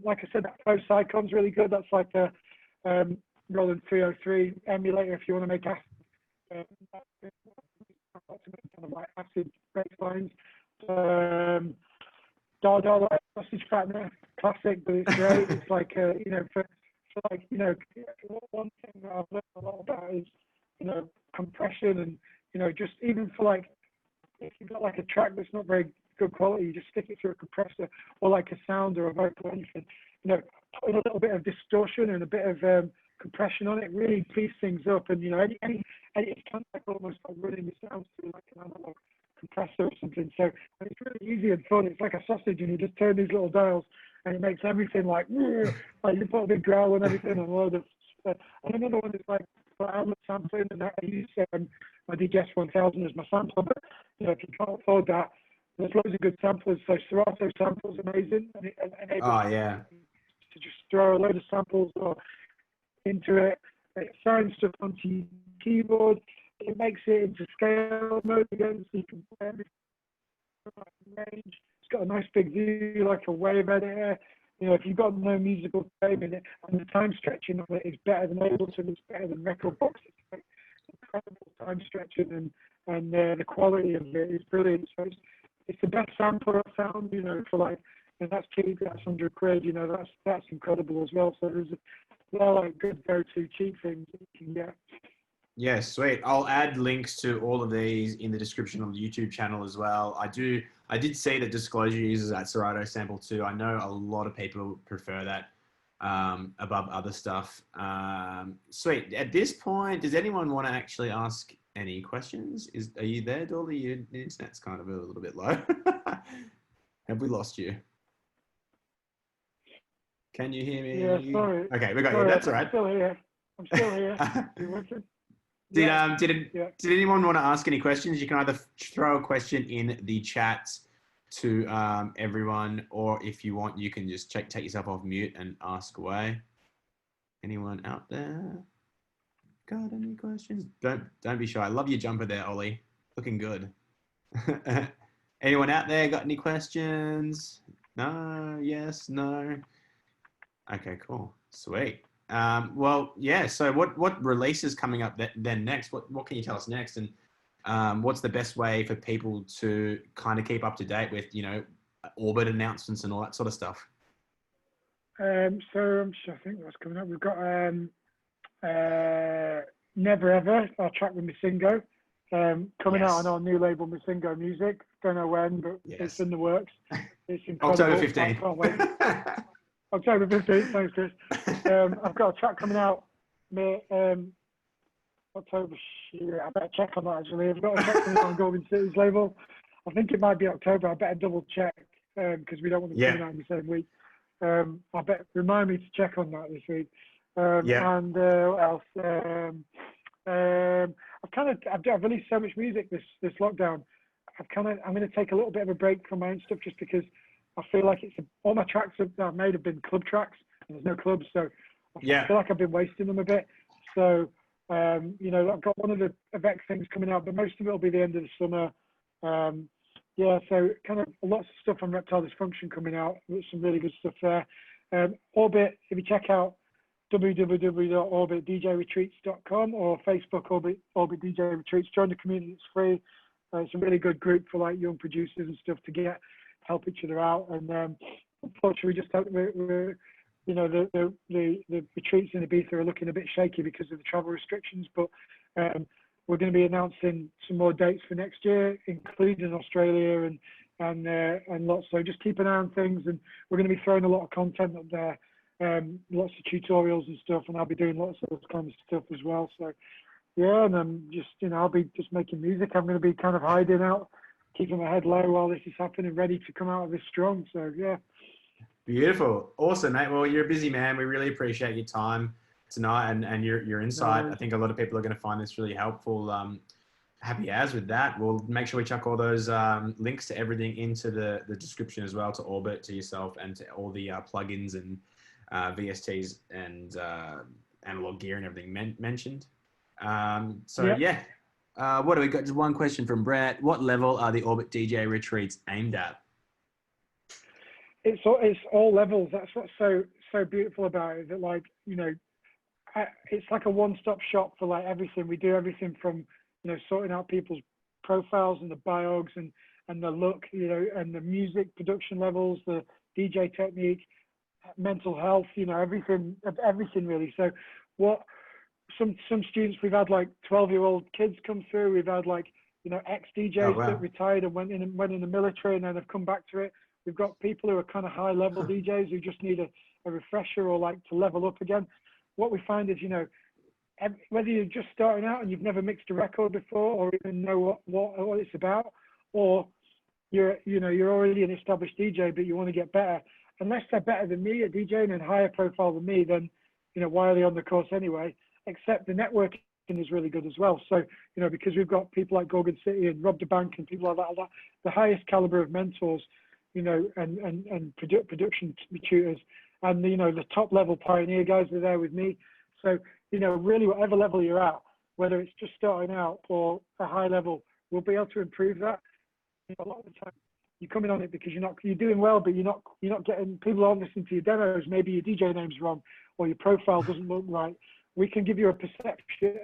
Like I said, that Post Icon's really good. That's like a Roland 303 emulator if you want to make kind of like acid bass lines. Dada Sausage Fattener, classic, but it's great. It's like for like one thing that I've learned a lot about is compression and just even for like if you've got like a track that's not very good quality, you just stick it through a compressor or like a sound or a vocal or anything. Putting a little bit of distortion and a bit of compression on it really speeds things up. And it's kind of like almost like running the sounds through like an analog compressor or something. So it's really easy and fun. It's like a sausage, and you just turn these little dials, and it makes everything like you put a big growl and everything, and a load of. And another one is like for outlet sampling, and I use my DJS 1000 as my sampler. But if you can't afford that, there's loads of good samplers. So Serato samples amazing, and to just throw a load of samples into it. It sounds stuff onto your keyboard. It makes it into scale mode again, so you can play everything range. It's got a nice big view, like a wave editor. If you've got no musical framing it, and the time stretching of it is better than Ableton, it's better than Record Box. It's incredible time stretching, and the quality of it is brilliant. So it's the best sampler I've found, for like, and that's cheap, that's £100, that's incredible as well. So there's like good go-to cheap things that you can get. Yeah, sweet. I'll add links to all of these in the description on the YouTube channel as well. I did see that Disclosure uses that Serato sample too. I know a lot of people prefer that above other stuff. Sweet. At this point, does anyone want to actually ask any questions? Are you there, Dolly? Your internet's kind of a little bit low. Have we lost you? Can you hear me? Yeah, sorry. Okay, we got you. That's all right. I'm still here. You working? Did anyone want to ask any questions? You can either throw a question in the chat to everyone, or if you want, you can just take yourself off mute and ask away. Anyone out there got any questions? Don't be shy. I love your jumper there, Ollie. Looking good. Anyone out there got any questions? No? Yes? No? Okay, cool. Sweet. Well, yeah. So what release is coming up then next? What can you tell us next? And what's the best way for people to kind of keep up to date with, Orbit announcements and all that sort of stuff? So I'm sure, I think what's coming up. We've got Never Ever, our track with Masingo, coming out on our new label, Masingo Music. Don't know when, but it's in the works. It's incredible. October 15th. I can't wait. October 15th, thanks, Chris. I've got a track coming out October. I better check on that, actually. I've got a track coming out on Golden City's label. I think it might be October. I better double check because we don't want them coming out in the same week. I bet remind me to check on that this week. And what else? I've released so much music this lockdown. I'm going to take a little bit of a break from my own stuff just because I feel like all my tracks that I've made have been club tracks, and there's no clubs, so I feel like I've been wasting them a bit. So, I've got one of the Avec things coming out, but most of it will be the end of the summer. Yeah, so kind of lots of stuff on erectile dysfunction coming out. There's some really good stuff there. Orbit, if you check out www.orbitdjretreats.com or Facebook Orbit DJ Retreats, join the community. It's free. It's a really good group for like young producers and stuff to help each other out. And unfortunately, we just we're you know the retreats in Ibiza are looking a bit shaky because of the travel restrictions, but we're going to be announcing some more dates for next year, including Australia and lots. So just keep an eye on things, and we're going to be throwing a lot of content up there, lots of tutorials and stuff, and I'll be doing lots of those kind of stuff as well. So yeah, and I'm just I'll be just making music. I'm going to be kind of hiding out, keeping my head low while this is happening, ready to come out of this strong. So yeah. Beautiful. Awesome, mate. Well, you're a busy man. We really appreciate your time tonight and your insight. I think a lot of people are going to find this really helpful. Happy as with that. We'll make sure we chuck all those links to everything into the description as well, to Orbit, to yourself, and to all the plugins and VSTs and analog gear and everything mentioned. What do we got? Just one question from Brett. What level are the Orbit DJ retreats aimed at? It's all levels. That's what's so beautiful about it. That like it's like a one-stop shop for like everything. We do everything from sorting out people's profiles and the biogs and the look, and the music production levels, the DJ technique, mental health, everything really. So what some students, we've had like 12-year-old kids come through. We've had like ex-DJs that retired and went in the military and then have come back to it. We've got people who are kind of high-level DJs who just need a refresher or like to level up again. What we find is, whether you're just starting out and you've never mixed a record before or even know what it's about, or you're already an established DJ but you want to get better, unless they're better than me at DJing and higher profile than me, then why are they on the course anyway? Except the networking is really good as well. So because we've got people like Gorgon City and Rob DeBank and people like that, the highest caliber of mentors, and production tutors, and the top level pioneer guys are there with me. So really whatever level you're at, whether it's just starting out or a high level, we'll be able to improve that. A lot of the time you're coming on it because you're doing well, but you're not getting, people aren't listening to your demos. Maybe your DJ name's wrong or your profile doesn't look right. We can give you a perspective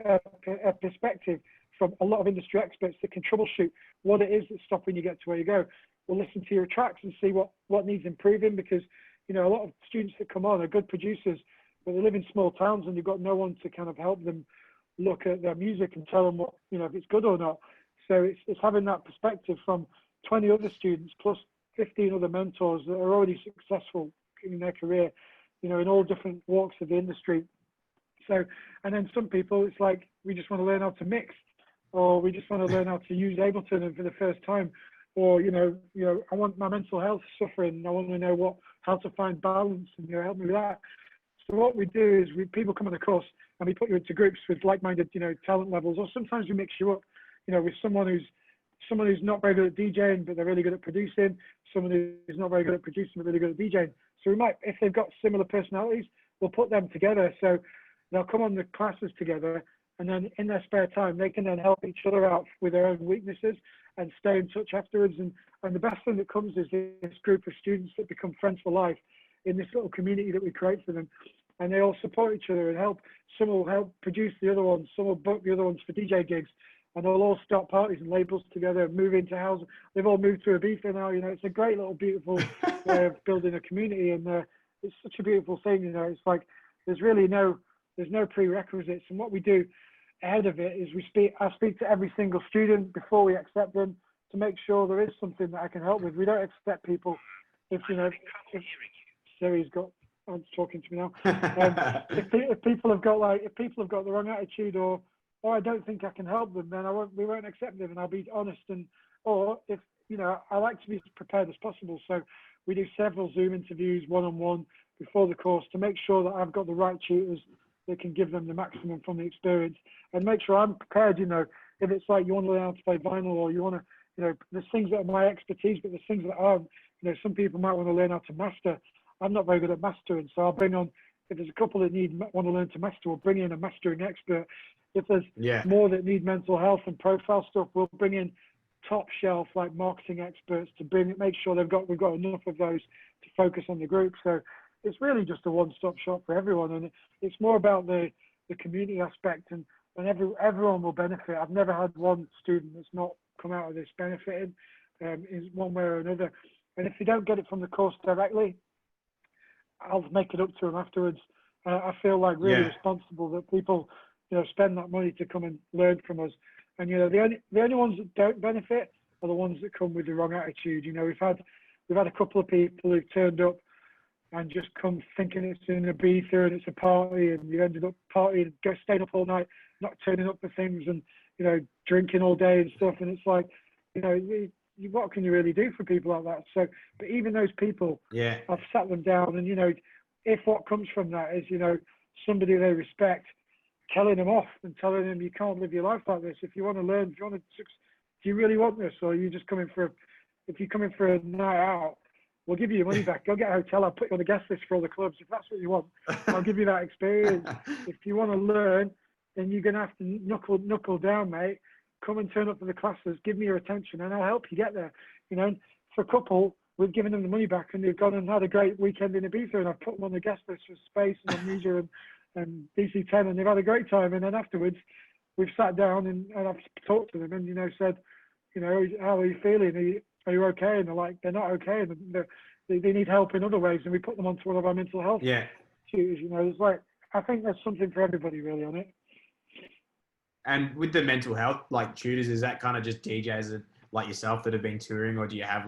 from a lot of industry experts that can troubleshoot what it is that's stopping you get to where you go. We'll listen to your tracks and see what needs improving, because a lot of students that come on are good producers, but they live in small towns and you've got no one to kind of help them look at their music and tell them what if it's good or not. So it's having that perspective from 20 other students plus 15 other mentors that are already successful in their career, in all different walks of the industry. So, and then some people, it's like, we just want to learn how to mix, or we just want to learn how to use Ableton for the first time, or I want my mental health suffering, I want to know how to find balance, and help me with that. So what we do is people come on the course and we put you into groups with like-minded talent levels, or sometimes we mix you up with someone who's not very good at DJing but they're really good at producing, someone who's not very good at producing but really good at DJing. So we might, if they've got similar personalities, we'll put them together, so they'll come on the classes together, and then in their spare time they can then help each other out with their own weaknesses and stay in touch afterwards. And the best thing that comes is this group of students that become friends for life in this little community that we create for them, and they all support each other and help. Some will help produce the other ones, some will book the other ones for DJ gigs, and they'll all start parties and labels together and move into houses. They've all moved to Ibiza now. It's a great little beautiful way of building a community, and it's such a beautiful thing. It's like there's no prerequisites, and what we do ahead of it is I speak to every single student before we accept them to make sure there is something that I can help with. We don't accept people if Siri's got talking to me now. If people have got the wrong attitude, or I don't think I can help them, then we won't accept them, and I'll be honest. Or if I like to be as prepared as possible, so we do several Zoom interviews one-on-one before the course to make sure that I've got the right tutors that can give them the maximum from the experience, and make sure I'm prepared. If it's like you want to learn how to play vinyl, or you want to, there's things that are my expertise, but there's things that aren't. Some people might want to learn how to master. I'm not very good at mastering, so I'll bring on, if there's a couple that want to learn to master, we'll bring in a mastering expert. If there's more that need mental health and profile stuff, we'll bring in top shelf like marketing experts to make sure we've got enough of those to focus on the group. So it's really just a one-stop shop for everyone, and it's more about the community aspect, and everyone will benefit. I've never had one student that's not come out of this benefiting in one way or another. And if they don't get it from the course directly, I'll make it up to them afterwards. I feel like really responsible that people, spend that money to come and learn from us. And the only ones that don't benefit are the ones that come with the wrong attitude. We've had a couple of people who've turned up and just come thinking it's in Ibiza and it's a party, and you ended up partying, staying up all night, not turning up for things, and drinking all day and stuff. And it's like, what can you really do for people like that? So, but even those people, I've sat them down, and if what comes from that is somebody they respect telling them off and telling them you can't live your life like this. If you want to learn, do you really want this, or are you just coming if you're coming for a night out, we'll give you your money back. Go get a hotel. I'll put you on the guest list for all the clubs. If that's what you want, I'll give you that experience. If you want to learn, then you're going to have to knuckle down, mate. Come and turn up for the classes. Give me your attention, and I'll help you get there. For a couple, we've given them the money back, and they've gone and had a great weekend in Ibiza, and I've put them on the guest list for Space and Amnesia and DC10, and they've had a great time. And then afterwards, we've sat down and I've talked to them and said, how are you feeling? Are you okay? And they're not okay, and they need help in other ways. And we put them onto one of our mental health tutors. It's like, I think there's something for everybody really on it. And with the mental health tutors, is that kind of just DJs like yourself that have been touring, or do you have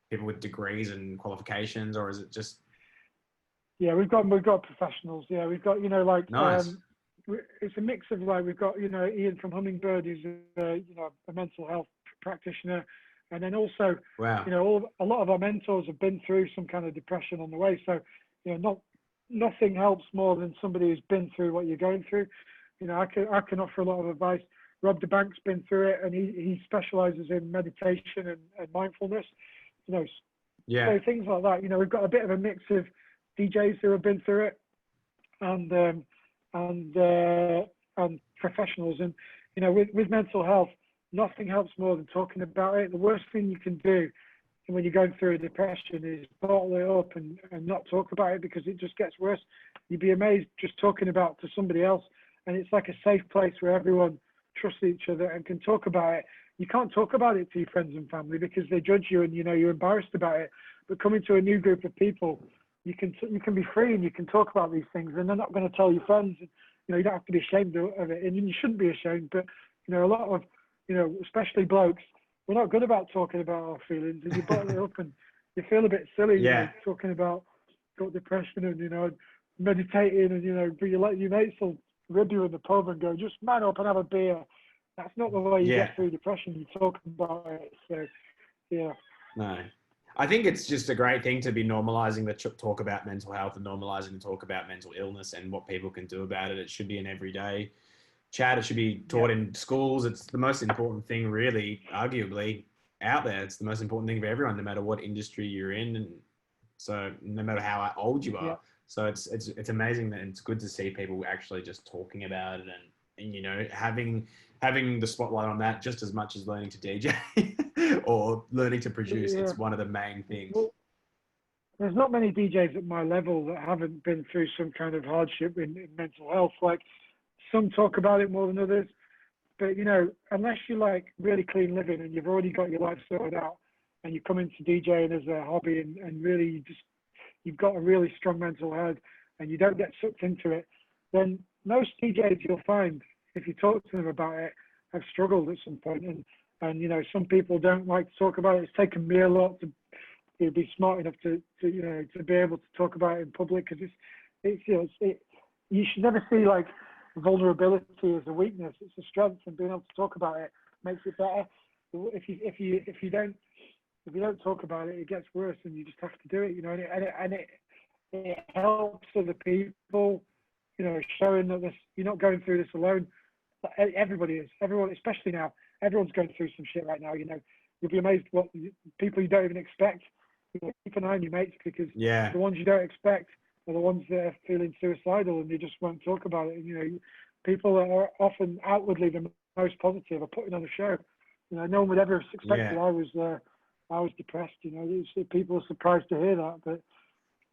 people with degrees and qualifications, or is it just? Yeah, we've got professionals. Yeah, we've got nice. It's a mix of we've got Ian from Hummingbird, who's a mental health practitioner, and then also a lot of our mentors have been through some kind of depression on the way. So nothing helps more than somebody who's been through what you're going through. I can offer a lot of advice. Rob DeBank's been through it, and he specialises in meditation and mindfulness. So things like that. We've got a bit of a mix of DJs who have been through it, and professionals. And with mental health, nothing helps more than talking about it. The worst thing you can do when you're going through a depression is bottle it up and not talk about it, because it just gets worse. You'd be amazed just talking about it to somebody else. And it's like a safe place where everyone trusts each other and can talk about it. You can't talk about it to your friends and family because they judge you and you're embarrassed about it. But coming to a new group of people, you can be free and you can talk about these things, and they're not going to tell your friends. You don't have to be ashamed of it, and you shouldn't be ashamed. But a lot of especially blokes, we're not good about talking about our feelings, and you bottle it up and you feel a bit silly. Talking about got depression and meditating, and but you let your mates will rib you in the pub and go, just man up and have a beer. That's not the way you get through depression. You talk about it. So no, I think it's just a great thing to be normalizing the talk about mental health and normalizing the talk about mental illness and what people can do about it. It should be an everyday chat. It should be taught in schools. It's the most important thing, really, arguably, out there. It's the most important thing for everyone, no matter what industry you're in, and so no matter how old you are. So it's amazing that it's good to see people actually just talking about it and having the spotlight on that just as much as learning to DJ or learning to produce. It's one of the main things. Well, there's not many DJs at my level that haven't been through some kind of hardship in mental health. Like, some talk about it more than others, but unless you really clean living and you've already got your life sorted out and you come into DJing as a hobby and really you've got a really strong mental health and you don't get sucked into it, then most DJs you'll find, if you talk to them about it, have struggled at some point. And some people don't like to talk about it. It's taken me a lot to be smart enough to be able to talk about it in public, because you should never see vulnerability as a weakness. It's a strength, and being able to talk about it makes it better. If you don't talk about it, it gets worse, and you just have to do it. And it helps other people. Showing that you're not going through this alone. Everybody is. Everyone, especially now, everyone's going through some shit right now. You'll be amazed what people you don't even expect. Keep an eye on your mates, because the ones you don't expect are the ones that are feeling suicidal and they just won't talk about it. And, people that are often outwardly the most positive are putting on a show. You know, no one would ever have suspected Yeah. I was depressed. You know, people are surprised to hear that, but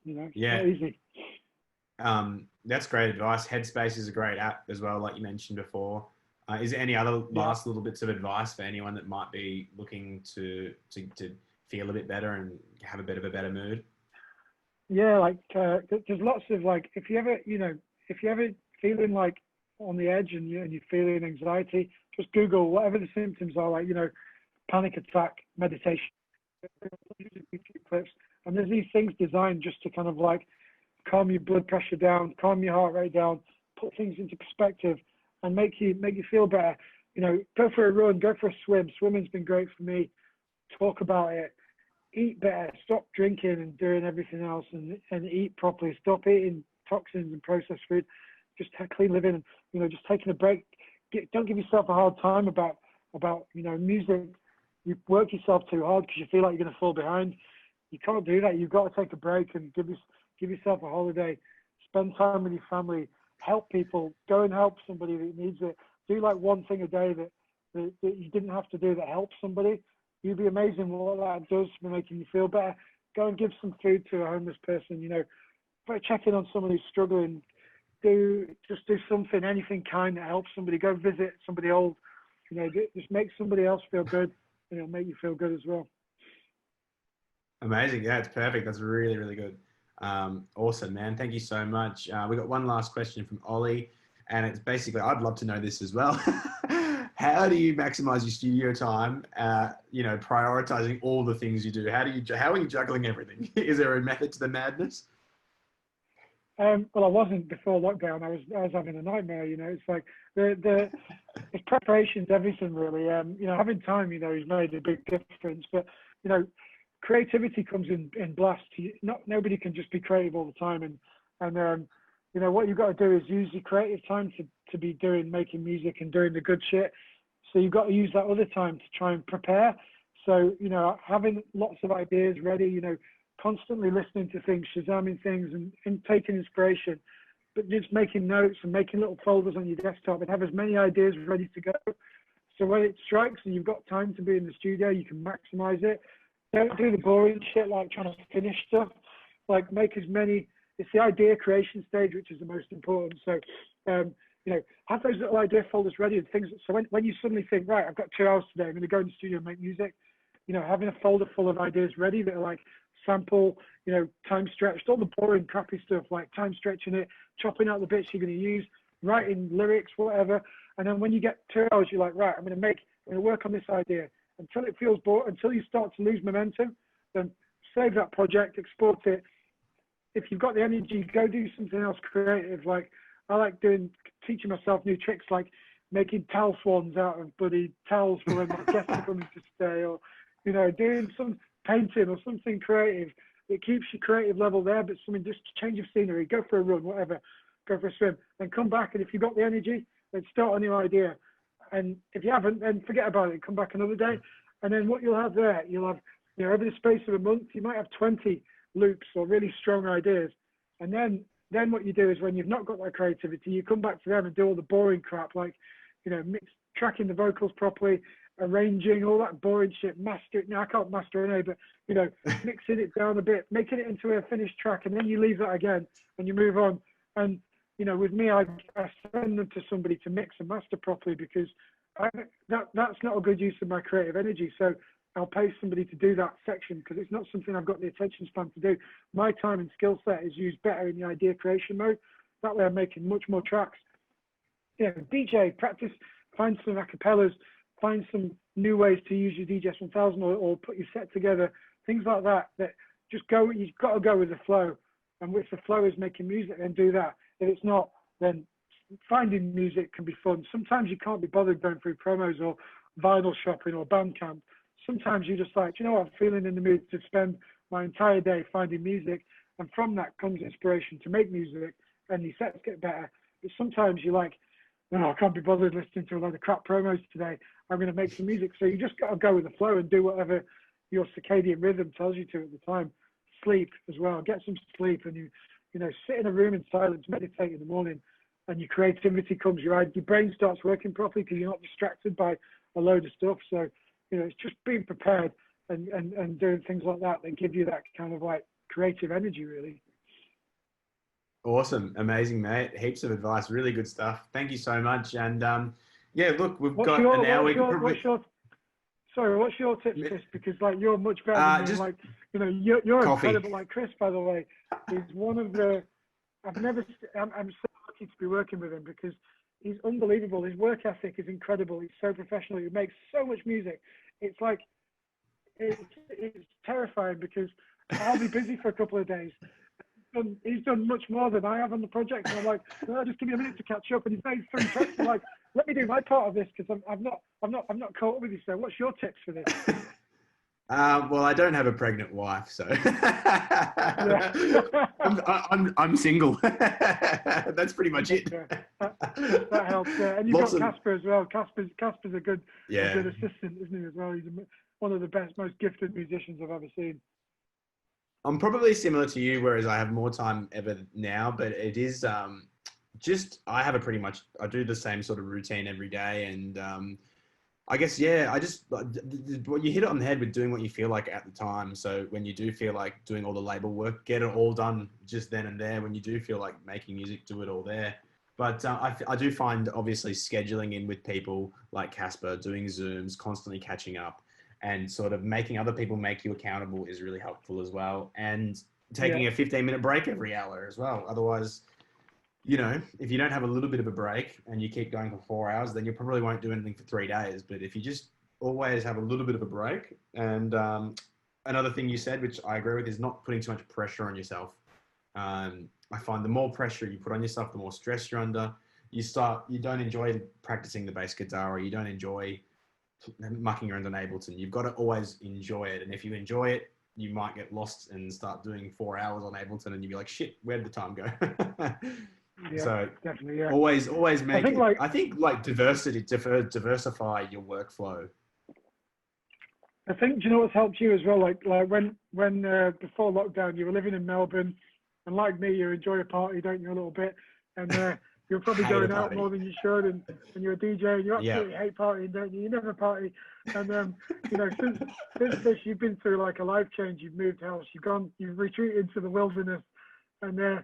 you know, it's Yeah. not easy. That's great advice. Headspace is a great app as well, like you mentioned before. Is there any other Yeah, last little bits of advice for anyone that might be looking to feel a bit better and have a bit of a better mood? yeah. Like there's lots of like if you ever feeling like on the edge and you're feeling anxiety, just Google whatever the symptoms are. Like panic attack, meditation, clips, and there's these things designed just to kind of like calm your blood pressure down, calm your heart rate down, put things into perspective, and make you feel better. You know, go for a run, go for a swim. Swimming's been great for me. Talk about it. Eat better. Stop drinking and doing everything else, and eat properly. Stop eating toxins and processed food. Just clean living, and just taking a break. Don't give yourself a hard time about music. You work yourself too hard because you feel like you're going to fall behind. You can't do that. You've got to take a break and give yourself a holiday. Spend time with your family. Help people. Go and help somebody that needs it. Do like one thing a day that you didn't have to do that helps somebody. You'd be amazing what that does for making you feel better. Go and give some food to a homeless person. Check in on someone who's struggling. Just do something, anything kind that helps somebody. Go visit somebody old. Just make somebody else feel good. And it'll make you feel good as well. Amazing. Yeah, it's perfect. That's really, really good. Awesome, man. Thank you so much. We got one last question from Ollie, and it's basically, I'd love to know this as well. How do you maximize your studio time? Prioritizing all the things you do. How are you juggling everything? Is there a method to the madness? Well, I wasn't before lockdown. I was having a nightmare. It's like it's preparation's everything really. Having time, has made a big difference. But creativity comes in blast. Nobody can just be creative all the time. What you've got to do is use your creative time to be making music and doing the good shit. So you've got to use that other time to try and prepare. So having lots of ideas ready. Constantly listening to things, shazamming things, and taking inspiration, but just making notes and making little folders on your desktop and have as many ideas ready to go. So when it strikes and you've got time to be in the studio, you can maximize it. Don't do the boring shit like trying to finish stuff. Like make as many. It's the idea creation stage which is the most important. So have those little idea folders ready and things. So when you suddenly think, right, I've got 2 hours today, I'm going to go in the studio and make music. Having a folder full of ideas ready that are like sample, time stretched, all the boring, crappy stuff like time stretching it, chopping out the bits you're going to use, writing lyrics, whatever. And then when you get 2 hours, you're like, right, I'm going to work on this idea until it feels bored, until you start to lose momentum. Then save that project, export it. If you've got the energy, go do something else creative. Like I like teaching myself new tricks, like making towel swans out of bloody towels for when my guests are coming to stay, or doing some painting or something creative. It keeps your creative level there, but something just change of scenery, go for a run, whatever, go for a swim, then come back. And if you've got the energy, then start a new idea. And if you haven't, then forget about it. Come back another day. And then what you'll have there, you'll have, over the space of a month, you might have 20 loops or really strong ideas. And then what you do is when you've not got that creativity, you come back to them and do all the boring crap, like, tracking the vocals properly, arranging all that boring shit, master it. Now I can't master an A, but mixing it down a bit, making it into a finished track, and then you leave that again and you move on. And with me, I send them to somebody to mix and master properly because that's not a good use of my creative energy. So I'll pay somebody to do that section because it's not something I've got the attention span to do. My time and skill set is used better in the idea creation mode. That way I'm making much more tracks. DJ, practice, find some acapellas, find some new ways to use your DJs 1000 or put your set together, things like that just go, you've got to go with the flow. And if the flow is making music, then do that. If it's not, then finding music can be fun. Sometimes you can't be bothered going through promos or vinyl shopping or Bandcamp. Sometimes you're just like, what, I'm feeling in the mood to spend my entire day finding music. And from that comes inspiration to make music and your sets get better. But sometimes you're like, no, I can't be bothered listening to a lot of crap promos today. I'm going to make some music. So you just got to go with the flow and do whatever your circadian rhythm tells you to at the time. Sleep as well. Get some sleep and you sit in a room in silence, meditate in the morning, and your creativity comes. Your brain starts working properly because you're not distracted by a load of stuff. So it's just being prepared and doing things like that give you that kind of like creative energy, really. Awesome. Amazing, mate. Heaps of advice. Really good stuff. Thank you so much. And yeah, look, we've got an hour. What's your tips, Chris? Because like you're much better than me. Just like, you're coffee. incredible. Like Chris, by the way, is one of the. I'm so lucky to be working with him because he's unbelievable. His work ethic is incredible. He's so professional. He makes so much music. It's like it's terrifying because I'll be busy for a couple of days. He's done much more than I have on the project. And I'm like, oh, just give me a minute to catch up. And he's made 3 tracks. I'm like, let me do my part of this because I'm not caught up with you. So, what's your tips for this? Well, I don't have a pregnant wife, so I'm single. That's pretty much it. That helps. Yeah. And you've got Casper as well. Casper's a good assistant, isn't he? As well, he's one of the most gifted musicians I've ever seen. I'm probably similar to you, whereas I have more time ever now, but it is I have I do the same sort of routine every day. And I guess, what you hit it on the head with doing what you feel like at the time. So when you do feel like doing all the label work, get it all done just then and there. When you do feel like making music, do it all there. But I do find obviously scheduling in with people like Casper, doing Zooms, constantly catching up, and sort of making other people make you accountable is really helpful as well. And taking a 15-minute break every hour as well. Otherwise, if you don't have a little bit of a break and you keep going for 4 hours, then you probably won't do anything for 3 days. But if you just always have a little bit of a break, and another thing you said, which I agree with, is not putting too much pressure on yourself. I find the more pressure you put on yourself, the more stress you're under. You don't enjoy practicing the bass guitar, or you don't enjoy mucking around on Ableton. You've got to always enjoy it. And if you enjoy it, you might get lost and start doing 4 hours on Ableton and you'll be like, shit, where did the time go? Yeah, so definitely, yeah. Always make I think diversify your workflow. I think, do you know what's helped you as well? Like when before lockdown, you were living in Melbourne, and like me, you enjoy a party, don't you, a little bit? And you're probably going out more than you should, and you're a DJ, and you absolutely hate partying, don't you? You never party. And since this, you've been through like a life change. You've moved house. You've retreated into the wilderness, and the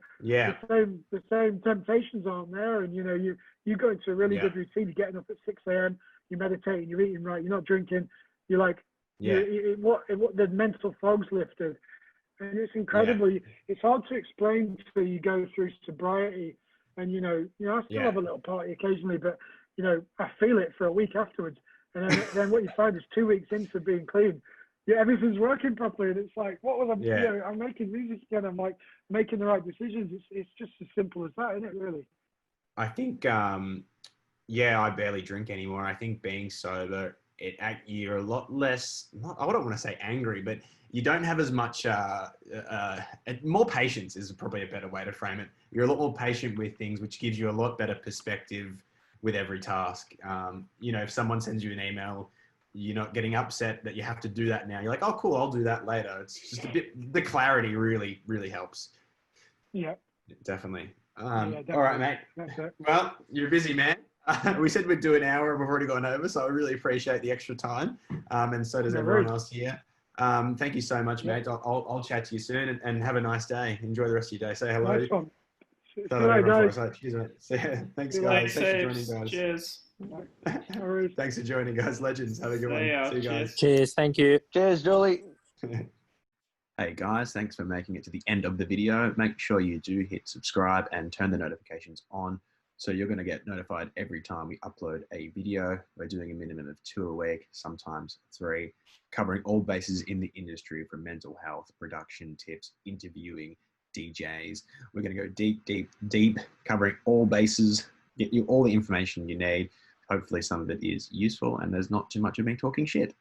same temptations aren't there. And you go into a really good routine. You're getting up at 6 a.m. You're meditating. You're eating right. You're not drinking. You're like the mental fog's lifted, and it's incredible. It's hard to explain till you go through sobriety. And I still have a little party occasionally, but I feel it for a week afterwards. And then what you find is 2 weeks into being clean, everything's working properly, and it's like, what was I? I'm making music again. I'm like making the right decisions. It's just as simple as that, isn't it? Really. I think I barely drink anymore. I think being sober, you're a lot less. I don't want to say angry, but you don't have as much. More patience is probably a better way to frame it. You're a lot more patient with things, which gives you a lot better perspective with every task. If someone sends you an email, you're not getting upset that you have to do that now. You're like, oh, cool, I'll do that later. It's just the clarity really, really helps. Yeah. Definitely. Definitely. All right, mate. That's it. Well, you're a busy man. We said we'd do an hour and we've already gone over, so I really appreciate the extra time. And so does everyone else here. Thank you so much, mate. I'll chat to you soon and have a nice day. Enjoy the rest of your day. Say hello. Nice one. See you later, guys. Cheers, mate. Thanks, guys. Thanks for joining, guys. Cheers. Thanks for joining, guys. Legends. Have a good one. See you guys. Cheers. Thank you. Cheers, Julie. Hey guys, thanks for making it to the end of the video. Make sure you do hit subscribe and turn the notifications on, so you're going to get notified every time we upload a video. We're doing a minimum of 2 a week, sometimes 3, covering all bases in the industry, from mental health, production tips, interviewing, DJs. We're going to go deep, deep, deep, covering all bases, get you all the information you need. Hopefully some of it is useful and there's not too much of me talking shit.